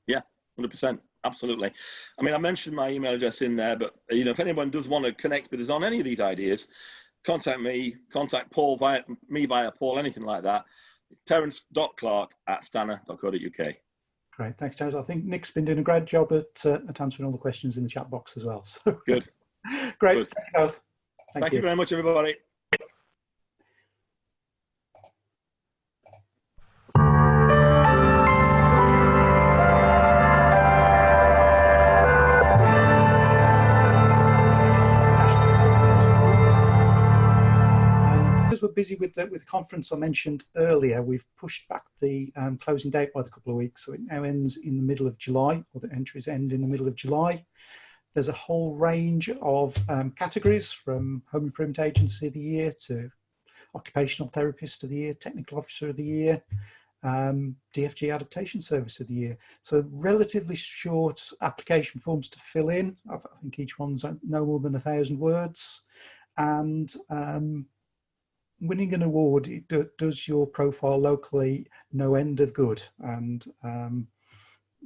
Yeah, 100%. Absolutely. I mean, I mentioned my email address in there, but if anyone does want to connect with us on any of these ideas, contact me, contact Paul via Paul, anything like that. Terence.clark@stannah.co.uk. Great, thanks, Terence. I think Nick's been doing a great job at answering all the questions in the chat box as well. So good. Great. Good. Thank you both. Thank you very much, everybody. Because we're busy with the conference I mentioned earlier, we've pushed back the closing date by a couple of weeks, so it now ends in the middle of July, or the entries end in the middle of July. There's a whole range of categories, from Home Improvement Agency of the Year to Occupational Therapist of the Year, Technical Officer of the Year, DFG Adaptation Service of the Year. So relatively short application forms to fill in. I think each one's no more than 1,000 words. And winning an award, it does your profile locally no end of good. And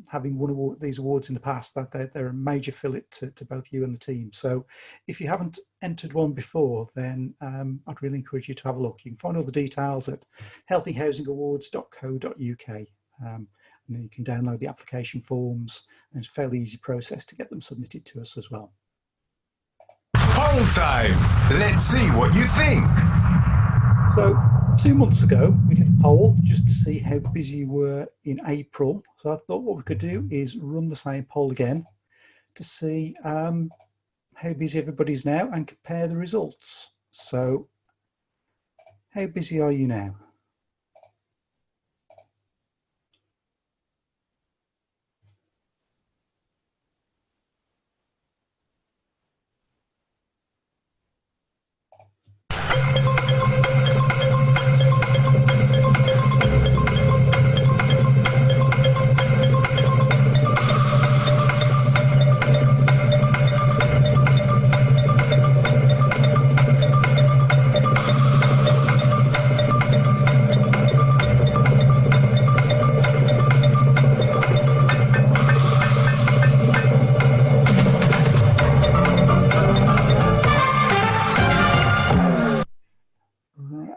having won these awards in the past, that they're a major fillet to both you and the team. So if you haven't entered one before, then I'd really encourage you to have a look. You can find all the details at healthyhousingawards.co.uk, and then you can download the application forms, and it's a fairly easy process to get them submitted to us as well. Poll time. Let's see what you think. So 2 months ago, we did a poll just to see how busy you were in April. So I thought what we could do is run the same poll again to see how busy everybody's now and compare the results. So how busy are you now?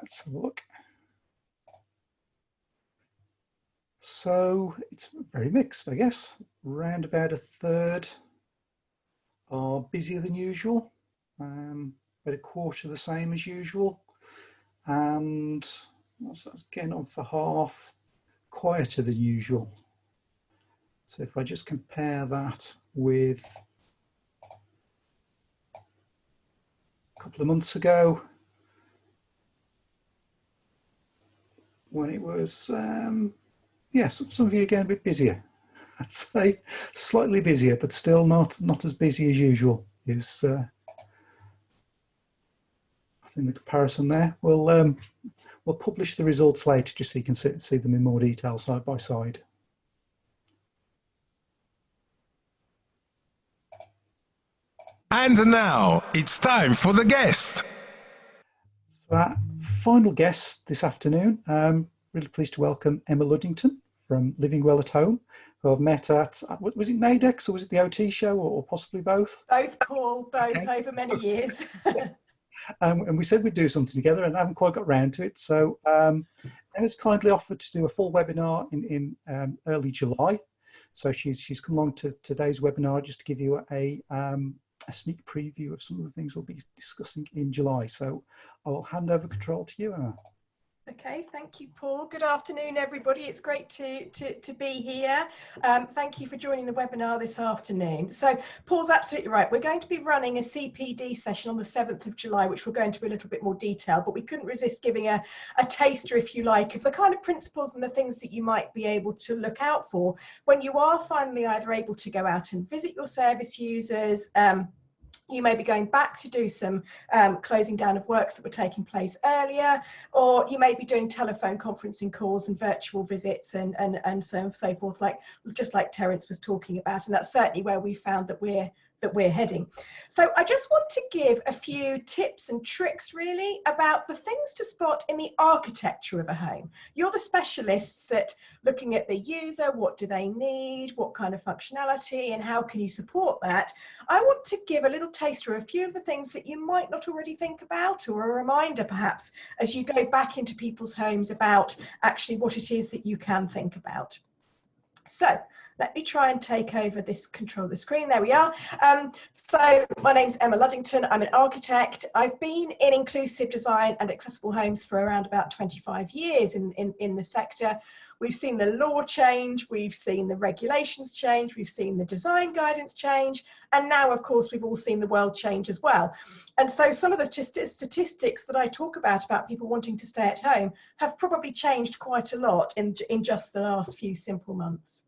Let's have a look. So it's very mixed, I guess. Around about a third are busier than usual, about a quarter the same as usual, and what's that again, on for half, quieter than usual. So if I just compare that with a couple of months ago, when it was, yeah, some of you again a bit busier. I'd say slightly busier, but still not as busy as usual. Is I think the comparison there. We'll publish the results later just so you can see them in more detail side by side. And now it's time for the guest. So our final guest this afternoon, really pleased to welcome Emma Luddington from Living Well at Home, who I've met at, was it NAIDEX or was it the OT show, or possibly both? Both, Paul, both, okay. Over many years. And we said we'd do something together and I haven't quite got round to it. So Emma's kindly offered to do a full webinar in early July. So she's come along to today's webinar just to give you a sneak preview of some of the things we'll be discussing in July. So I'll hand over control to you, Emma. Okay, thank you, Paul. Good afternoon, everybody. It's great to be here. Thank you for joining the webinar this afternoon. So Paul's absolutely right. We're going to be running a CPD session on the 7th of July, which we'll go into a little bit more detail, but we couldn't resist giving a taster, if you like, of the kind of principles and the things that you might be able to look out for when you are finally either able to go out and visit your service users. You may be going back to do some closing down of works that were taking place earlier, or you may be doing telephone conferencing calls and virtual visits and so on and so forth, just like Terence was talking about. And that's certainly where we found that we're heading. So I just want to give a few tips and tricks really about the things to spot in the architecture of a home. You're the specialists at looking at the user, what do they need, what kind of functionality, and how can you support that. I want to give a little taster of a few of the things that you might not already think about, or a reminder perhaps as you go back into people's homes about actually what it is that you can think about. So let me try and take over this control of the screen. There we are. So my name's Emma Luddington. I'm an architect. I've been in inclusive design and accessible homes for around about 25 years in the sector. We've seen the law change, we've seen the regulations change, we've seen the design guidance change, and now, of course, we've all seen the world change as well. And so some of the statistics that I talk about people wanting to stay at home have probably changed quite a lot in just the last few simple months.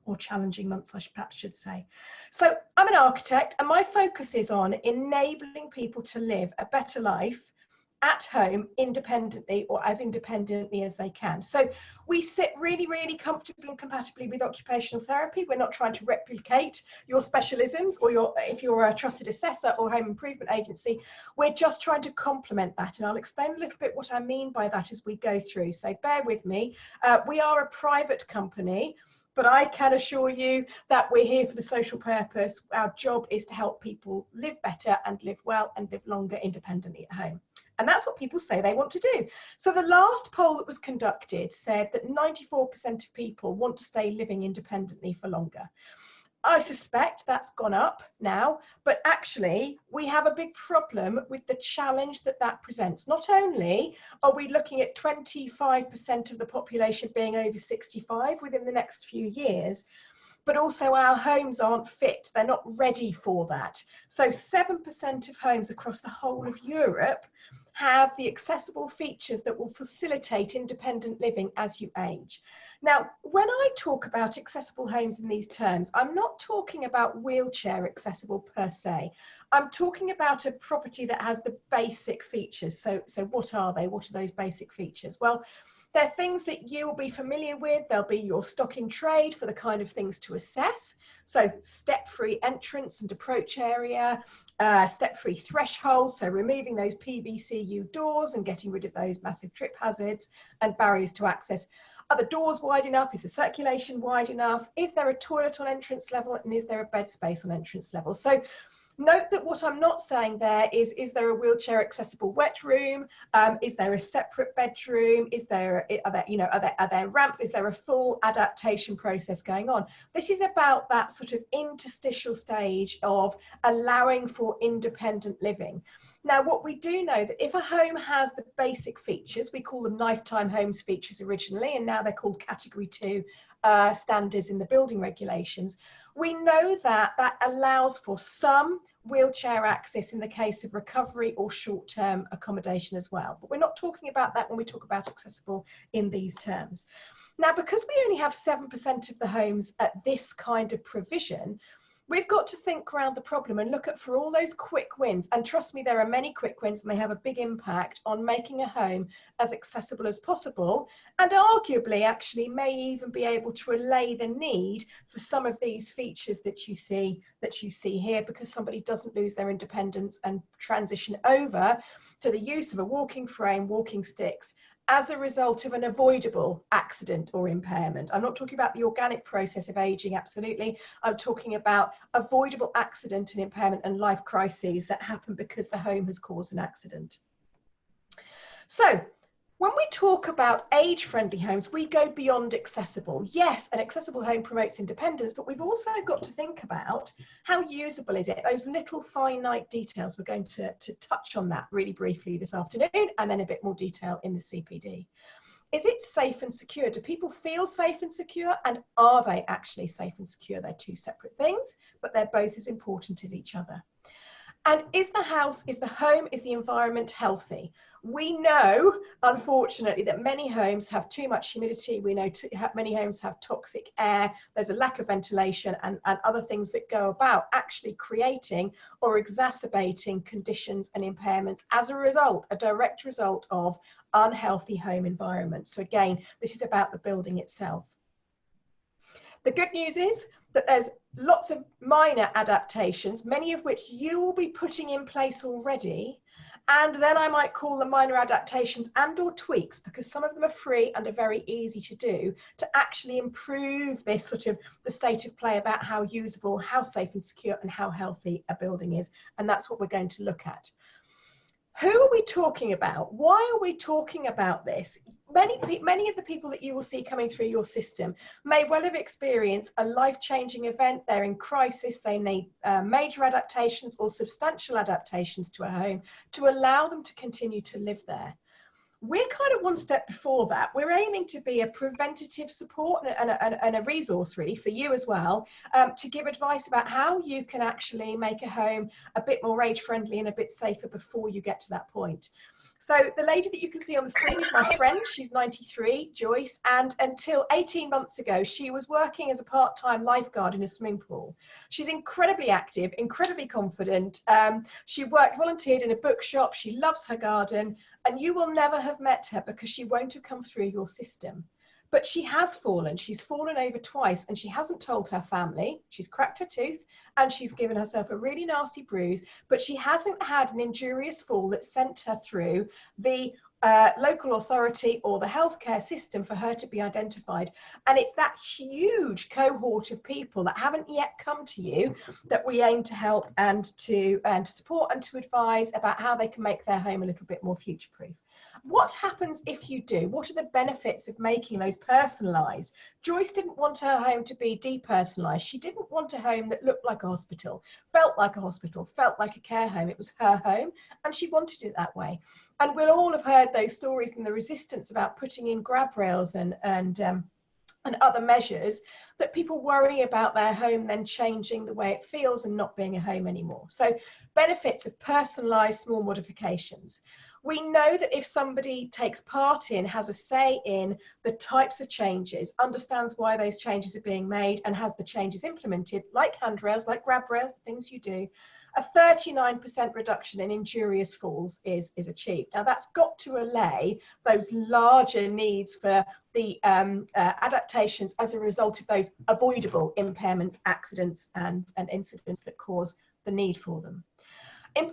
Or challenging months, I perhaps should say. So I'm an architect, and my focus is on enabling people to live a better life at home independently, or as independently as they can. So we sit really, really comfortably and compatibly with occupational therapy. We're not trying to replicate your specialisms, or if you're a trusted assessor or home improvement agency, we're just trying to complement that. And I'll explain a little bit what I mean by that as we go through. So bear with me. We are a private company, but I can assure you that we're here for the social purpose. Our job is to help people live better and live well and live longer independently at home. And that's what people say they want to do. So the last poll that was conducted said that 94% of people want to stay living independently for longer. I suspect that's gone up now, but actually we have a big problem with the challenge that presents. Not only are we looking at 25% of the population being over 65 within the next few years, but also our homes aren't fit. They're not ready for that. So 7% of homes across the whole of Europe have the accessible features that will facilitate independent living as you age. Now, when I talk about accessible homes in these terms, I'm not talking about wheelchair accessible per se. I'm talking about a property that has the basic features. So what are they? What are those basic features? Well, they're things that you'll be familiar with. They'll be your stock in trade for the kind of things to assess. So step-free entrance and approach area, step-free threshold, so removing those PVCU doors and getting rid of those massive trip hazards and barriers to access. Are the doors wide enough? Is the circulation wide enough? Is there a toilet on entrance level? And is there a bed space on entrance level? So note that what I'm not saying there is there a wheelchair accessible wet room? Is there a separate bedroom? Are there ramps? Is there a full adaptation process going on? This is about that sort of interstitial stage of allowing for independent living. Now, what we do know that if a home has the basic features, we call them lifetime homes features originally, and now they're called category 2 standards in the building regulations. We know that that allows for some wheelchair access in the case of recovery or short-term accommodation as well. But we're not talking about that when we talk about accessible in these terms. Now, because we only have 7% of the homes at this kind of provision, we've got to think around the problem and look at for all those quick wins. And trust me, there are many quick wins, and they have a big impact on making a home as accessible as possible, and arguably actually may even be able to allay the need for some of these features that you see here, because somebody doesn't lose their independence and transition over to the use of a walking frame, walking sticks, as a result of an avoidable accident or impairment. I'm not talking about the organic process of aging, absolutely. I'm talking about avoidable accident and impairment and life crises that happen because the home has caused an accident. So When we talk about age-friendly homes, we go beyond accessible. Yes, an accessible home promotes independence, but we've also got to think about how usable is it? Those little finite details. We're going to touch on that really briefly this afternoon, and then a bit more detail in the CPD. Is it safe and secure? Do people feel safe and secure? And are they actually safe and secure? They're two separate things, but they're both as important as each other. And is the house, is the home, is the environment healthy? We know, unfortunately, that many homes have too much humidity. We know many homes have toxic air. There's a lack of ventilation and other things that go about actually creating or exacerbating conditions and impairments as a result, a direct result of unhealthy home environments. So again, this is about the building itself. The good news is that there's lots of minor adaptations, many of which you will be putting in place already. And then I might call them minor adaptations and or tweaks, because some of them are free and are very easy to do to actually improve this sort of the state of play about how usable, how safe and secure and how healthy a building is. And that's what we're going to look at. Who are we talking about? Why are we talking about this? Many of the people that you will see coming through your system may well have experienced a life-changing event. They're in crisis. They need major adaptations or substantial adaptations to a home to allow them to continue to live there. We're kind of one step before that. We're aiming to be a preventative support and a resource really for you as well, to give advice about how you can actually make a home a bit more age friendly and a bit safer before you get to that point. So the lady that you can see on the screen is my friend. She's 93, Joyce, and until 18 months ago, she was working as a part-time lifeguard in a swimming pool. She's incredibly active, incredibly confident. She volunteered in a bookshop. She loves her garden, and you will never have met her because she won't have come through your system. But she has fallen. She's fallen over twice and she hasn't told her family. She's cracked her tooth and she's given herself a really nasty bruise, but she hasn't had an injurious fall that sent her through the local authority or the healthcare system for her to be identified. And it's that huge cohort of people that haven't yet come to you that we aim to help and to support and to advise about how they can make their home a little bit more future-proof. What happens if you do? What are the benefits of making those personalised? Joyce didn't want her home to be depersonalised. She didn't want a home that looked like a hospital, felt like a hospital, felt like a care home. It was her home and she wanted it that way. And we'll all have heard those stories and the resistance about putting in grab rails and other measures that people worry about their home then changing the way it feels and not being a home anymore. So benefits of personalised small modifications. We know that if somebody takes part in, has a say in the types of changes, understands why those changes are being made and has the changes implemented, like handrails, like grab rails, the things you do, a 39% reduction in injurious falls is achieved. Now that's got to allay those larger needs for the adaptations as a result of those avoidable impairments, accidents and incidents that cause the need for them.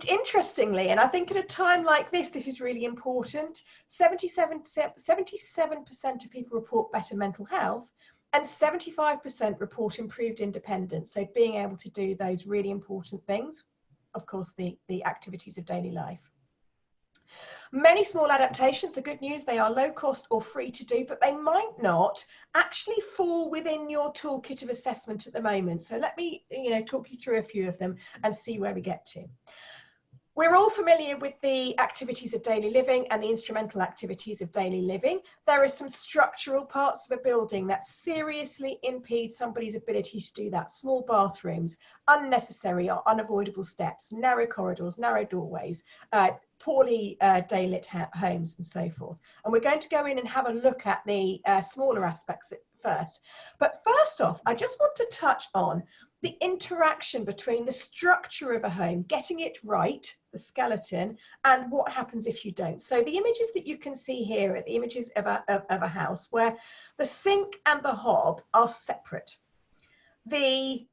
Interestingly, and I think at a time like this, this is really important, 77% of people report better mental health and 75% report improved independence. So being able to do those really important things, of course, the activities of daily life. Many small adaptations, the good news, they are low cost or free to do, but they might not actually fall within your toolkit of assessment at the moment. So let me, talk you through a few of them and see where we get to. We're all familiar with the activities of daily living and the instrumental activities of daily living. There are some structural parts of a building that seriously impede somebody's ability to do that. Small bathrooms, unnecessary or unavoidable steps, narrow corridors, narrow doorways, poorly day-lit homes and so forth. And we're going to go in and have a look at the smaller aspects first. But first off, I just want to touch on the interaction between the structure of a home, getting it right, the skeleton, and what happens if you don't. So the images that you can see here are the images of a house where the sink and the hob are separate. The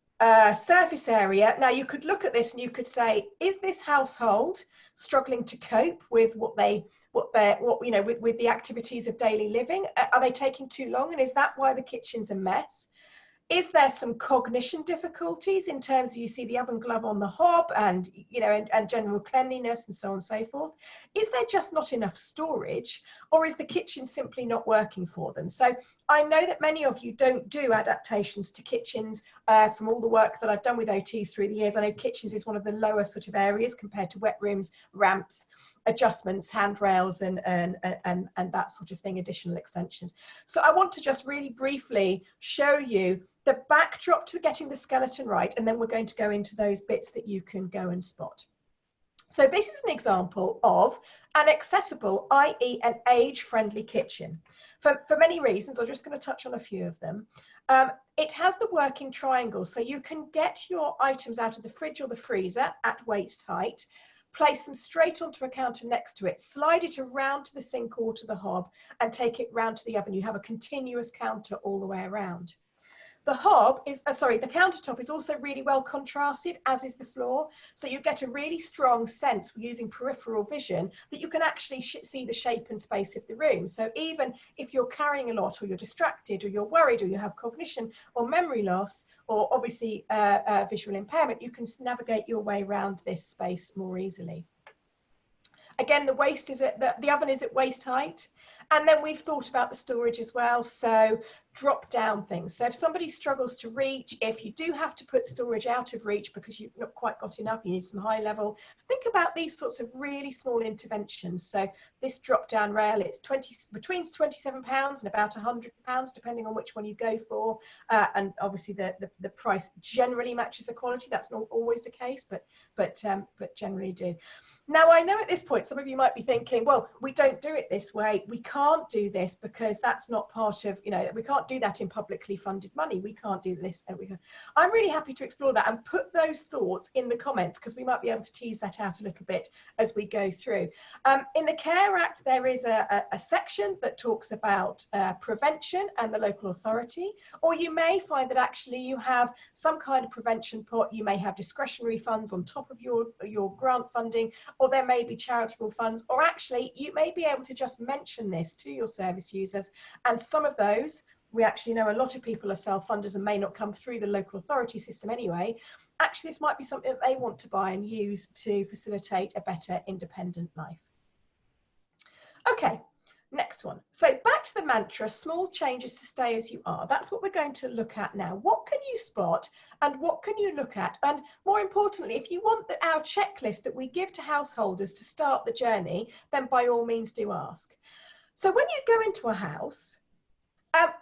surface area, now you could look at this and you could say, is this household struggling to cope with with the activities of daily living? Are they taking too long? And is that why the kitchen's a mess? Is there some cognition difficulties in terms of, you see the oven glove on the hob and, you know, and general cleanliness and so on and so forth? Is there just not enough storage, or is the kitchen simply not working for them? So I know that many of you don't do adaptations to kitchens from all the work that I've done with OT through the years. I know kitchens is one of the lower sort of areas compared to wet rooms, ramps, adjustments, handrails, and that sort of thing, additional extensions. So I want to just really briefly show you the backdrop to getting the skeleton right, and then we're going to go into those bits that you can go and spot. So this is an example of an accessible, i.e. an age-friendly kitchen. For many reasons, I'm just going to touch on a few of them. It has the working triangle, so you can get your items out of the fridge or the freezer at waist height, place them straight onto a counter next to it, slide it around to the sink or to the hob, and take it round to the oven. You have a continuous counter all the way around. The hob is, the countertop is also really well contrasted, as is the floor. So you get a really strong sense using peripheral vision that you can actually see the shape and space of the room. So even if you're carrying a lot, or you're distracted, or you're worried, or you have cognition or memory loss, or obviously visual impairment, you can navigate your way around this space more easily. Again, the waist is the oven is at waist height. And then we've thought about the storage as well. So drop down things. So if somebody struggles to reach, if you do have to put storage out of reach because you've not quite got enough, you need some high level, think about these sorts of really small interventions. So this drop down rail, it's between £27 and about £100, depending on which one you go for. And obviously the price generally matches the quality. That's not always the case, but generally do. Now, I know at this point, some of you might be thinking, well, we don't do it this way. We can't do this because that's not part of, you know, we can't do that in publicly funded money. We can't do this. I'm really happy to explore that and put those thoughts in the comments, because we might be able to tease that out a little bit as we go through. In the Care Act, there is a section that talks about prevention and the local authority, or you may find that actually you have some kind of prevention pot. You may have discretionary funds on top of your grant funding, or there may be charitable funds, or actually you may be able to just mention this to your service users. And some of those, we actually know a lot of people are self-funders and may not come through the local authority system anyway. Actually, this might be something that they want to buy and use to facilitate a better independent life. Okay, next one. So back to the mantra, small changes to stay as you are. That's what we're going to look at now. What can you spot and what can you look at? And more importantly, if you want our checklist that we give to householders to start the journey, then by all means do ask. So when you go into a house,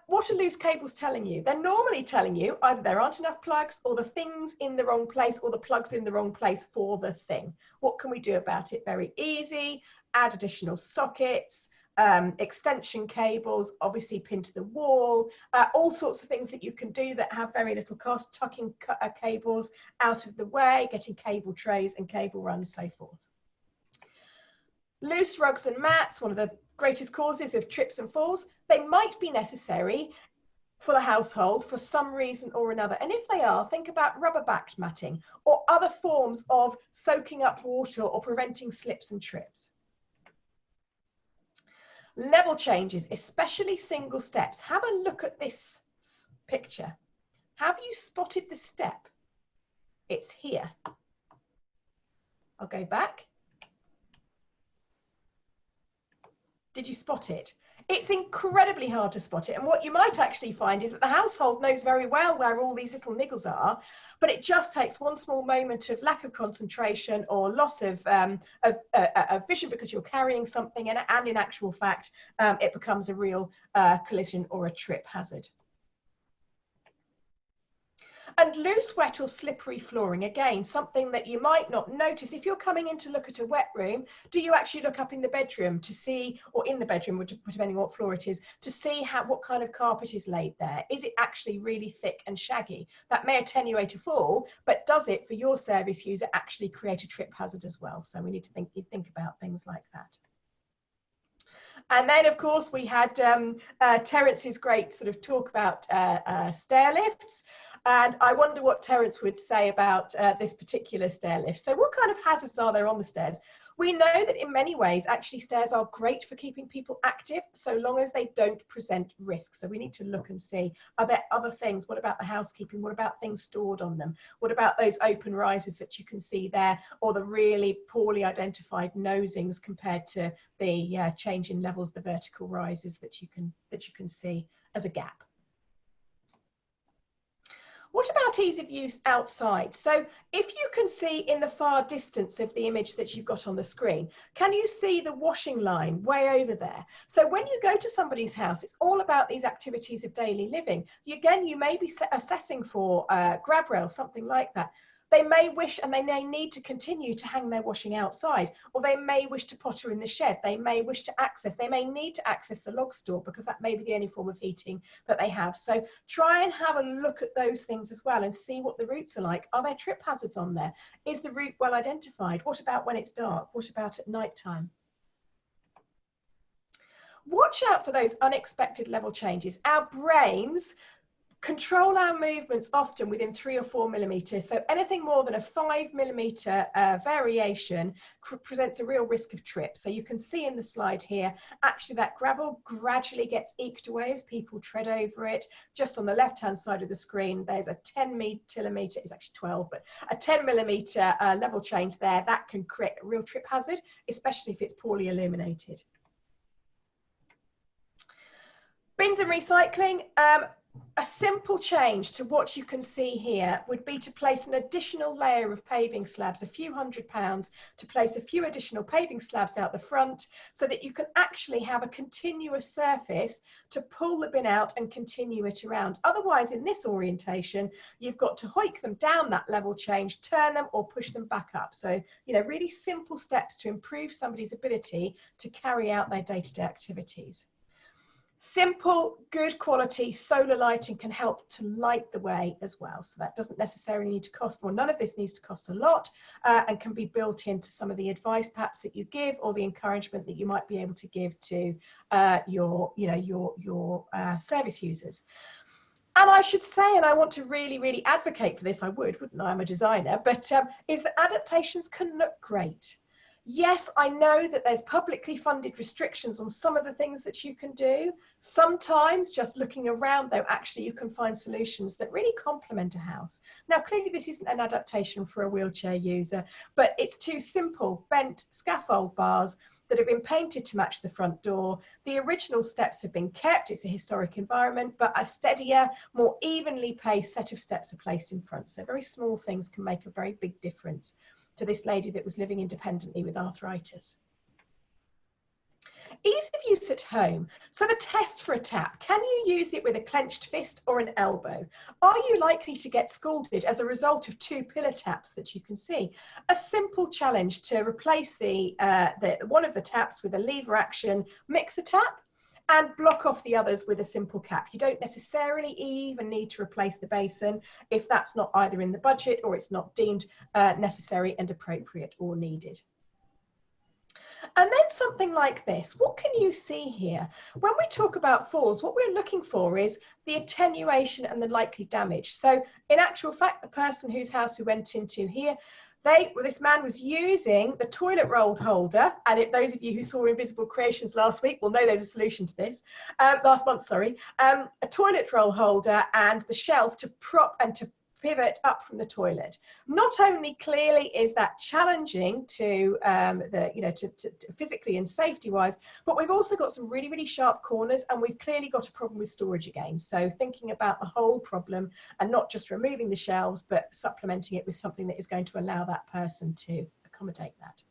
what are loose cables telling you? They're normally telling you either there aren't enough plugs, or the thing's in the wrong place, or the plug's in the wrong place for the thing. What can we do about it? Very easy. Add additional sockets, extension cables, obviously pinned to the wall, all sorts of things that you can do that have very little cost, tucking cables out of the way, getting cable trays and cable runs, so forth. Loose rugs and mats, one of the greatest causes of trips and falls. They might be necessary for the household for some reason or another. And if they are, think about rubber-backed matting or other forms of soaking up water or preventing slips and trips. Level changes, especially single steps. Have a look at this picture. Have you spotted the step? It's here. I'll go back. Did you spot it? It's incredibly hard to spot it. And what you might actually find is that the household knows very well where all these little niggles are, but it just takes one small moment of lack of concentration or loss of vision because you're carrying something, and in actual fact, it becomes a real collision or a trip hazard. And loose, wet or slippery flooring, again, something that you might not notice. If you're coming in to look at a wet room, do you actually look up in the bedroom to see, or in the bedroom, depending on what floor it is, to see what kind of carpet is laid there? Is it actually really thick and shaggy? That may attenuate a fall, but does it, for your service user, actually create a trip hazard as well? So we need to think about things like that. And then, of course, we had Terence's great sort of talk about stair lifts. And I wonder what Terence would say about this particular stair lift. So what kind of hazards are there on the stairs? We know that in many ways, actually, stairs are great for keeping people active, so long as they don't present risk. So we need to look and see, are there other things? What about the housekeeping? What about things stored on them? What about those open rises that you can see there, or the really poorly identified nosings compared to the change in levels, the vertical rises that you can see as a gap? What about ease of use outside? So if you can see in the far distance of the image that you've got on the screen, can you see the washing line way over there? So when you go to somebody's house, it's all about these activities of daily living. Again, you may be assessing for grab rail, something like that. They may wish and they may need to continue to hang their washing outside, or they may wish to potter in the shed. They may wish to access, they may need to access the log store because that may be the only form of heating that they have. So try and have a look at those things as well and see what the routes are like. Are there trip hazards on there? Is the route well identified? What about when it's dark? What about at night time? Watch out for those unexpected level changes. Our brains control our movements often within 3 or 4 millimeters. So anything more than a 5 millimeter variation presents a real risk of trip. So you can see in the slide here, actually that gravel gradually gets eked away as people tread over it. Just on the left-hand side of the screen, there's a 10 millimeter, it's actually 12, but a 10 millimeter level change there. That can create a real trip hazard, especially if it's poorly illuminated. Bins and recycling. A simple change to what you can see here would be to place an additional layer of paving slabs, a few £100, to place a few additional paving slabs out the front so that you can actually have a continuous surface to pull the bin out and continue it around. Otherwise, in this orientation, you've got to hoik them down that level change, turn them or push them back up. So, you know, really simple steps to improve somebody's ability to carry out their day-to-day activities. Simple, good quality solar lighting can help to light the way as well. So that doesn't necessarily need to cost more. None of this needs to cost a lot and can be built into some of the advice perhaps that you give or the encouragement that you might be able to give to your service users. And I should say, and I want to really advocate for this, I would, wouldn't I? I'm a designer, but is that adaptations can look great. Yes, I know that there's publicly funded restrictions on some of the things that you can do. Sometimes just looking around, though, actually you can find solutions that really complement a house. Now, clearly this isn't an adaptation for a wheelchair user, but it's two simple bent scaffold bars that have been painted to match the front door. The original steps have been kept. It's a historic environment, but a steadier, more evenly paced set of steps are placed in front. So very small things can make a very big difference to this lady that was living independently with arthritis. Ease of use at home. So the test for a tap, can you use it with a clenched fist or an elbow? Are you likely to get scalded as a result of 2 pillar taps that you can see? A simple challenge to replace one of the taps with a lever action mixer tap and block off the others with a simple cap. You don't necessarily even need to replace the basin if that's not either in the budget or it's not deemed necessary and appropriate or needed. And then something like this, what can you see here? When we talk about falls, what we're looking for is the attenuation and the likely damage. So in actual fact, the person whose house we went into here, this man was using the toilet roll holder, and those of you who saw Invisible Creations last week will know there's a solution to this, last month, sorry, a toilet roll holder and the shelf to prop and to pivot up from the toilet. Not only clearly is that challenging to physically and safety wise, but we've also got some really sharp corners, and we've clearly got a problem with storage again. So thinking about the whole problem and not just removing the shelves, but supplementing it with something that is going to allow that person to accommodate that.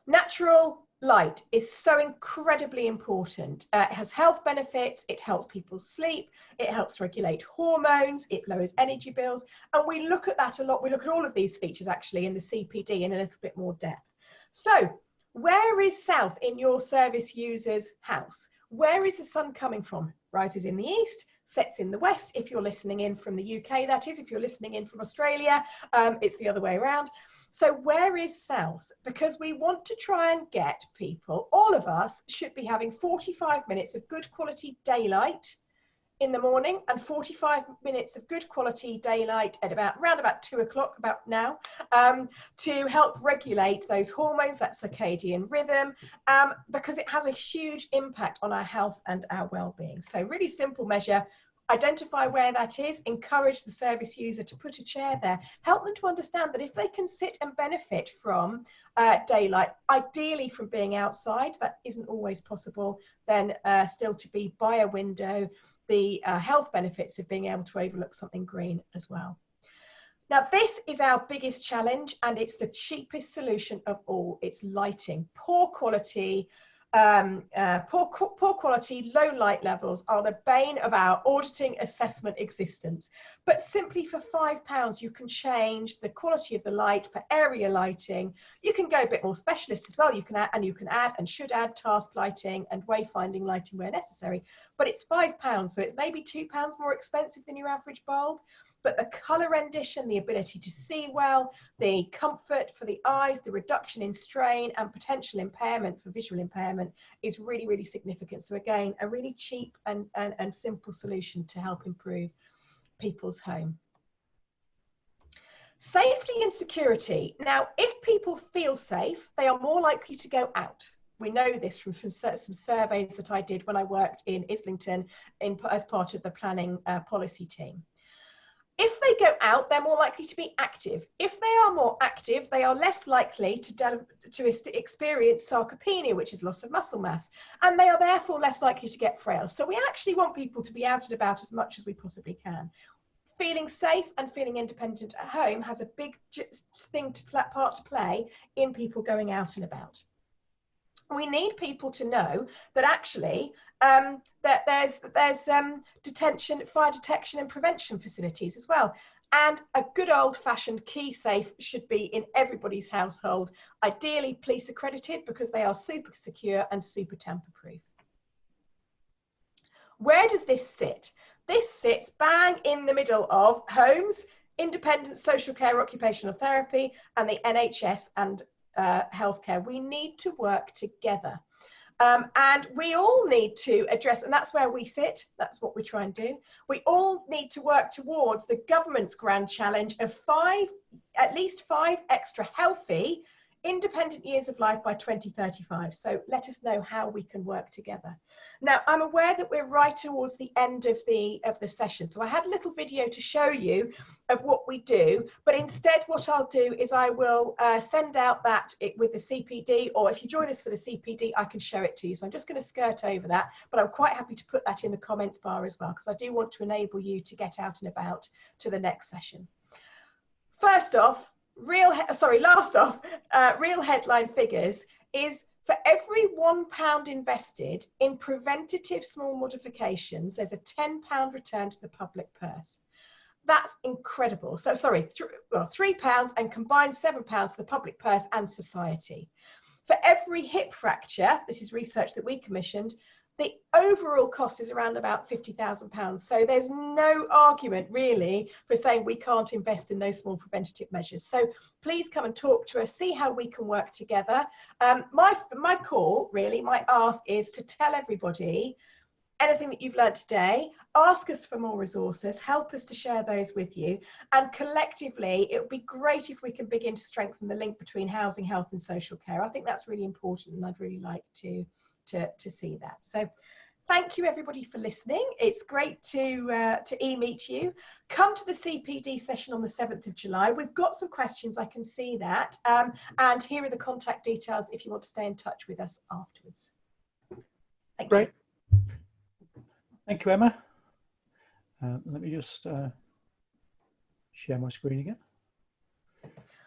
Natural light is so incredibly important. It has health benefits, it helps people sleep, it helps regulate hormones, it lowers energy bills, and we look at that a lot. We look at all of these features actually in the CPD in a little bit more depth. So where is south in your service user's house? Where is the sun coming from? Rises in the east, sets in the west. If you're listening in from the UK, that is. If you're listening in from Australia, it's the other way around. So where is south? Because we want to try and get people, all of us should be having 45 minutes of good quality daylight in the morning and 45 minutes of good quality daylight at around about 2 o'clock, about now, to help regulate those hormones, that circadian rhythm, because it has a huge impact on our health and our well-being. So really simple measure. Identify where that is, encourage the service user to put a chair there, help them to understand that if they can sit and benefit from daylight, ideally from being outside, that isn't always possible, then still to be by a window, the health benefits of being able to overlook something green as well. Now, this is our biggest challenge, and it's the cheapest solution of all. It's lighting. Poor quality, low light levels are the bane of our auditing assessment existence. But simply for £5, you can change the quality of the light for area lighting. You can go a bit more specialist as well. You can add and should add task lighting and wayfinding lighting where necessary. But it's £5, so it's maybe £2 more expensive than your average bulb. But the colour rendition, the ability to see well, the comfort for the eyes, the reduction in strain and potential impairment for visual impairment is really, really significant. So again, a really cheap and simple solution to help improve people's home. Safety and security. Now, if people feel safe, they are more likely to go out. We know this from some surveys that I did when I worked in Islington as part of the planning policy team. If they go out, they're more likely to be active. If they are more active, they are less likely to experience sarcopenia, which is loss of muscle mass, and they are therefore less likely to get frail. So we actually want people to be out and about as much as we possibly can. Feeling safe and feeling independent at home has a big part to play in people going out and about. We need people to know that actually that there's fire detection and prevention facilities as well. And a good old-fashioned key safe should be in everybody's household, ideally police accredited, because they are super secure and super tamper-proof. Where does this sit? This sits bang in the middle of homes, independent social care, occupational therapy, and the NHS and healthcare. We need to work together. And we all need to address, and that's where we sit, that's what we try and do. We all need to work towards the government's grand challenge of at least 5 extra healthy, independent years of life by 2035. So let us know how we can work together. Now, I'm aware that we're right towards the end of the session. So I had a little video to show you of what we do, but instead what I'll do is I will send out that with the CPD, or if you join us for the CPD, I can show it to you. So I'm just going to skirt over that, but I'm quite happy to put that in the comments bar as well, because I do want to enable you to get out and about to the next session. First off, real headline figures is for every £1 invested in preventative small modifications, there's a £10 return to the public purse. That's incredible. So sorry, £3 and combined £7 to the public purse and society. For every hip fracture, this is research that we commissioned, the overall cost is around about £50,000. So there's no argument really for saying we can't invest in those small preventative measures. So please come and talk to us, see how we can work together. My call, really, my ask is to tell everybody anything that you've learned today, ask us for more resources, help us to share those with you, and collectively it would be great if we can begin to strengthen the link between housing, health and social care. I think that's really important, and I'd really like to see that. So thank you everybody for listening. It's great to e-meet you. Come to the CPD session on the 7th of July. We've got some questions, I can see that. And here are the contact details if you want to stay in touch with us afterwards. Thank Great. you. Thank you, Emma. Let me just share my screen again.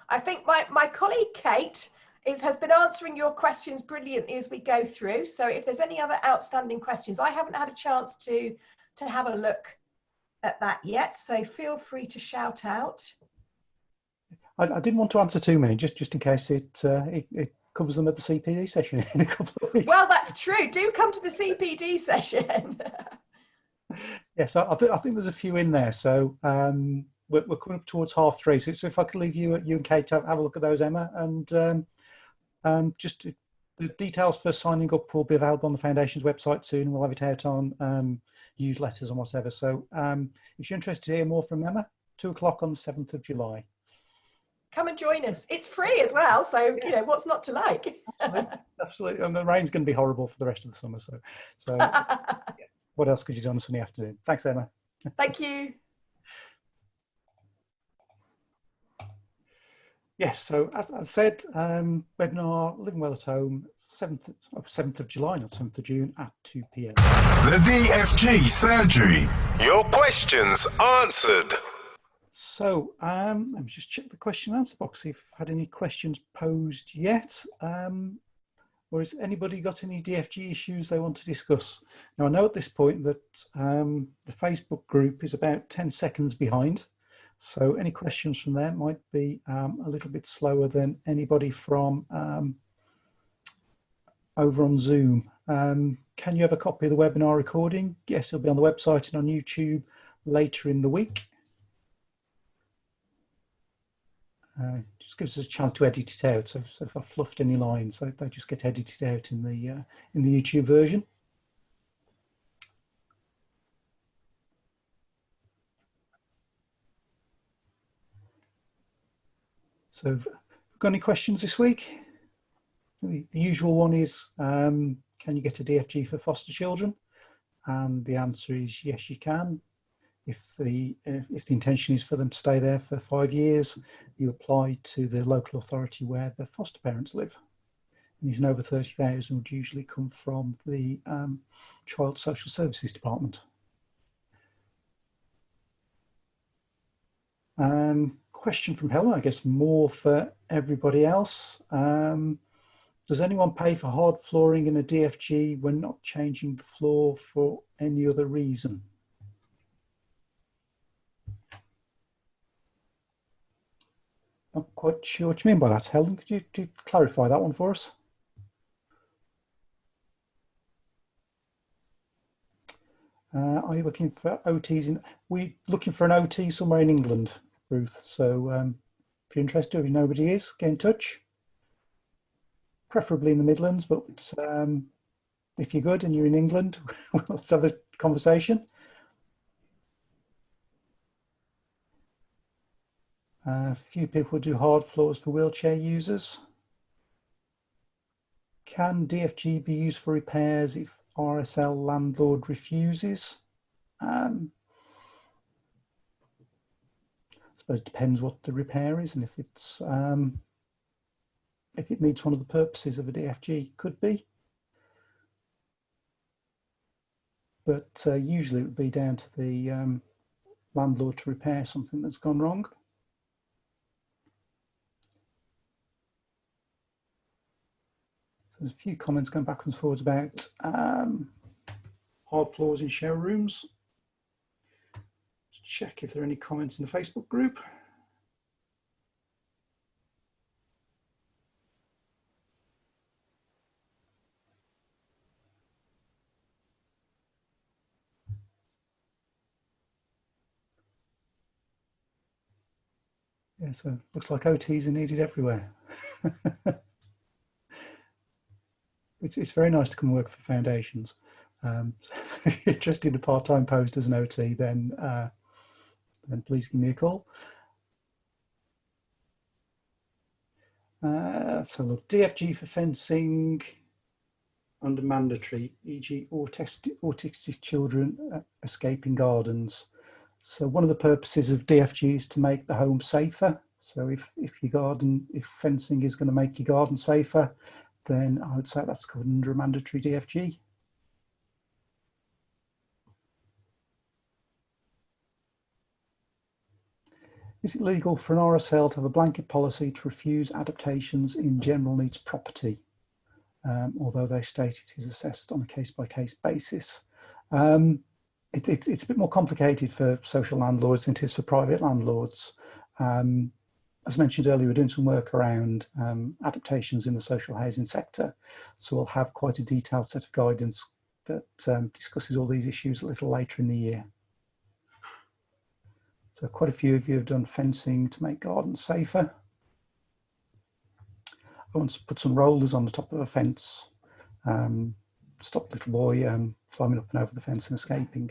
I think my colleague Kate has been answering your questions brilliantly as we go through. So if there's any other outstanding questions, I haven't had a chance to have a look at that yet. So feel free to shout out. I didn't want to answer too many, just in case it covers them at the CPD session in a couple of weeks. Well, that's true. Do come to the CPD session. Yes, I think there's a few in there. So we're coming up towards 3:30. So if I could leave you and Kate to have a look at those, Emma, and just The details for signing up will be available on the Foundation's website soon. We'll have it out on newsletters and whatever. So if you're interested to hear more from Emma, 2 o'clock on the 7th of July. Come and join us. It's free as well, so Yes. you know, what's not to like? Absolutely, absolutely. And the rain's going to be horrible for the rest of the summer. So yeah. What else could you do on a sunny afternoon? Thanks, Emma. Thank you. Yes, so as I said, webinar Living Well at Home, 7th of July, not 7th of June at 2 p.m. The DFG Surgery. Your questions answered. So let me just check the question and answer box, see if I've had any questions posed yet. Or has anybody got any DFG issues they want to discuss? Now, I know at this point that the Facebook group is about 10 seconds behind. So any questions from there might be a little bit slower than anybody from over on Zoom. Can you have a copy of the webinar recording? Yes, it'll be on the website and on YouTube later in the week. Just gives us a chance to edit it out. So if I fluffed any lines, they just get edited out in the YouTube version. So, have you got any questions this week? The usual one is, can you get a DFG for foster children? And the answer is yes, you can. If the intention is for them to stay there for 5 years, you apply to the local authority where the foster parents live. Anything over 30,000 would usually come from the Child Social Services Department. Question from Helen, I guess more for everybody else. Does anyone pay for hard flooring in a DFG when not changing the floor for any other reason? Not quite sure what you mean by that, Helen. Could you clarify that one for us? Are you looking for OTs? We're looking for an OT somewhere in England, Ruth. So if you're interested, if nobody is, get in touch. Preferably in the Midlands, but if you're good and you're in England, let's have a conversation. A few people do hard floors for wheelchair users. Can DFG be used for repairs if RSL landlord refuses? I suppose it depends what the repair is and if it's if it meets one of the purposes of a DFG, could be. But usually it would be down to the landlord to repair something that's gone wrong. So there's a few comments going backwards and forwards about hard floors in shower rooms. Let's check if there are any comments in the Facebook group. Yeah, so looks like OTs are needed everywhere. It's very nice to come and work for Foundations. If you're interested in a part-time post as an OT, then please give me a call. So look, DFG for fencing under mandatory, e.g. autistic children escaping gardens. So one of the purposes of DFG is to make the home safer. So if fencing is going to make your garden safer, then I would say that's covered under a mandatory DFG. Is it legal for an RSL to have a blanket policy to refuse adaptations in general needs property, although they state it is assessed on a case-by-case basis? It's a bit more complicated for social landlords than it is for private landlords. As mentioned earlier, we're doing some work around adaptations in the social housing sector. So we'll have quite a detailed set of guidance that discusses all these issues a little later in the year. So quite a few of you have done fencing to make gardens safer. go and put some rollers on the top of a fence. Stop the little boy climbing up and over the fence and escaping.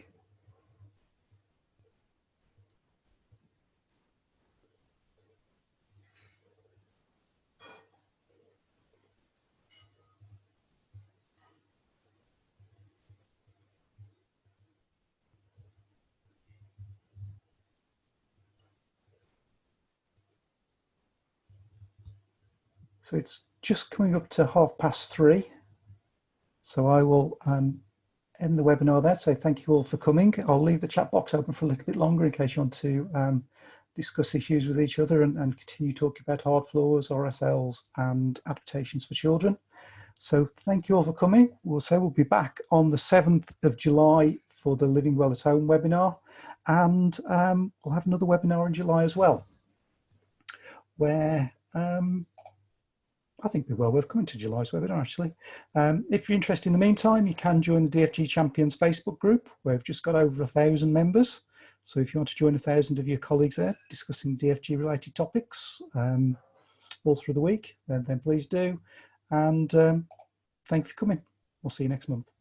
So it's just coming up to 3:30. So I will end the webinar there. So thank you all for coming. I'll leave the chat box open for a little bit longer in case you want to discuss issues with each other and continue talking about hard floors, RSLs and adaptations for children. So thank you all for coming. We'll be back on the 7th of July for the Living Well at Home webinar. And we'll have another webinar in July as well, where I think it'd be well worth coming to July's webinar, actually. If you're interested in the meantime, you can join the DFG Champions Facebook group, where we've just got over 1,000 members. So if you want to join 1,000 of your colleagues there discussing DFG related topics all through the week, then please do. And thank you for coming. We'll see you next month.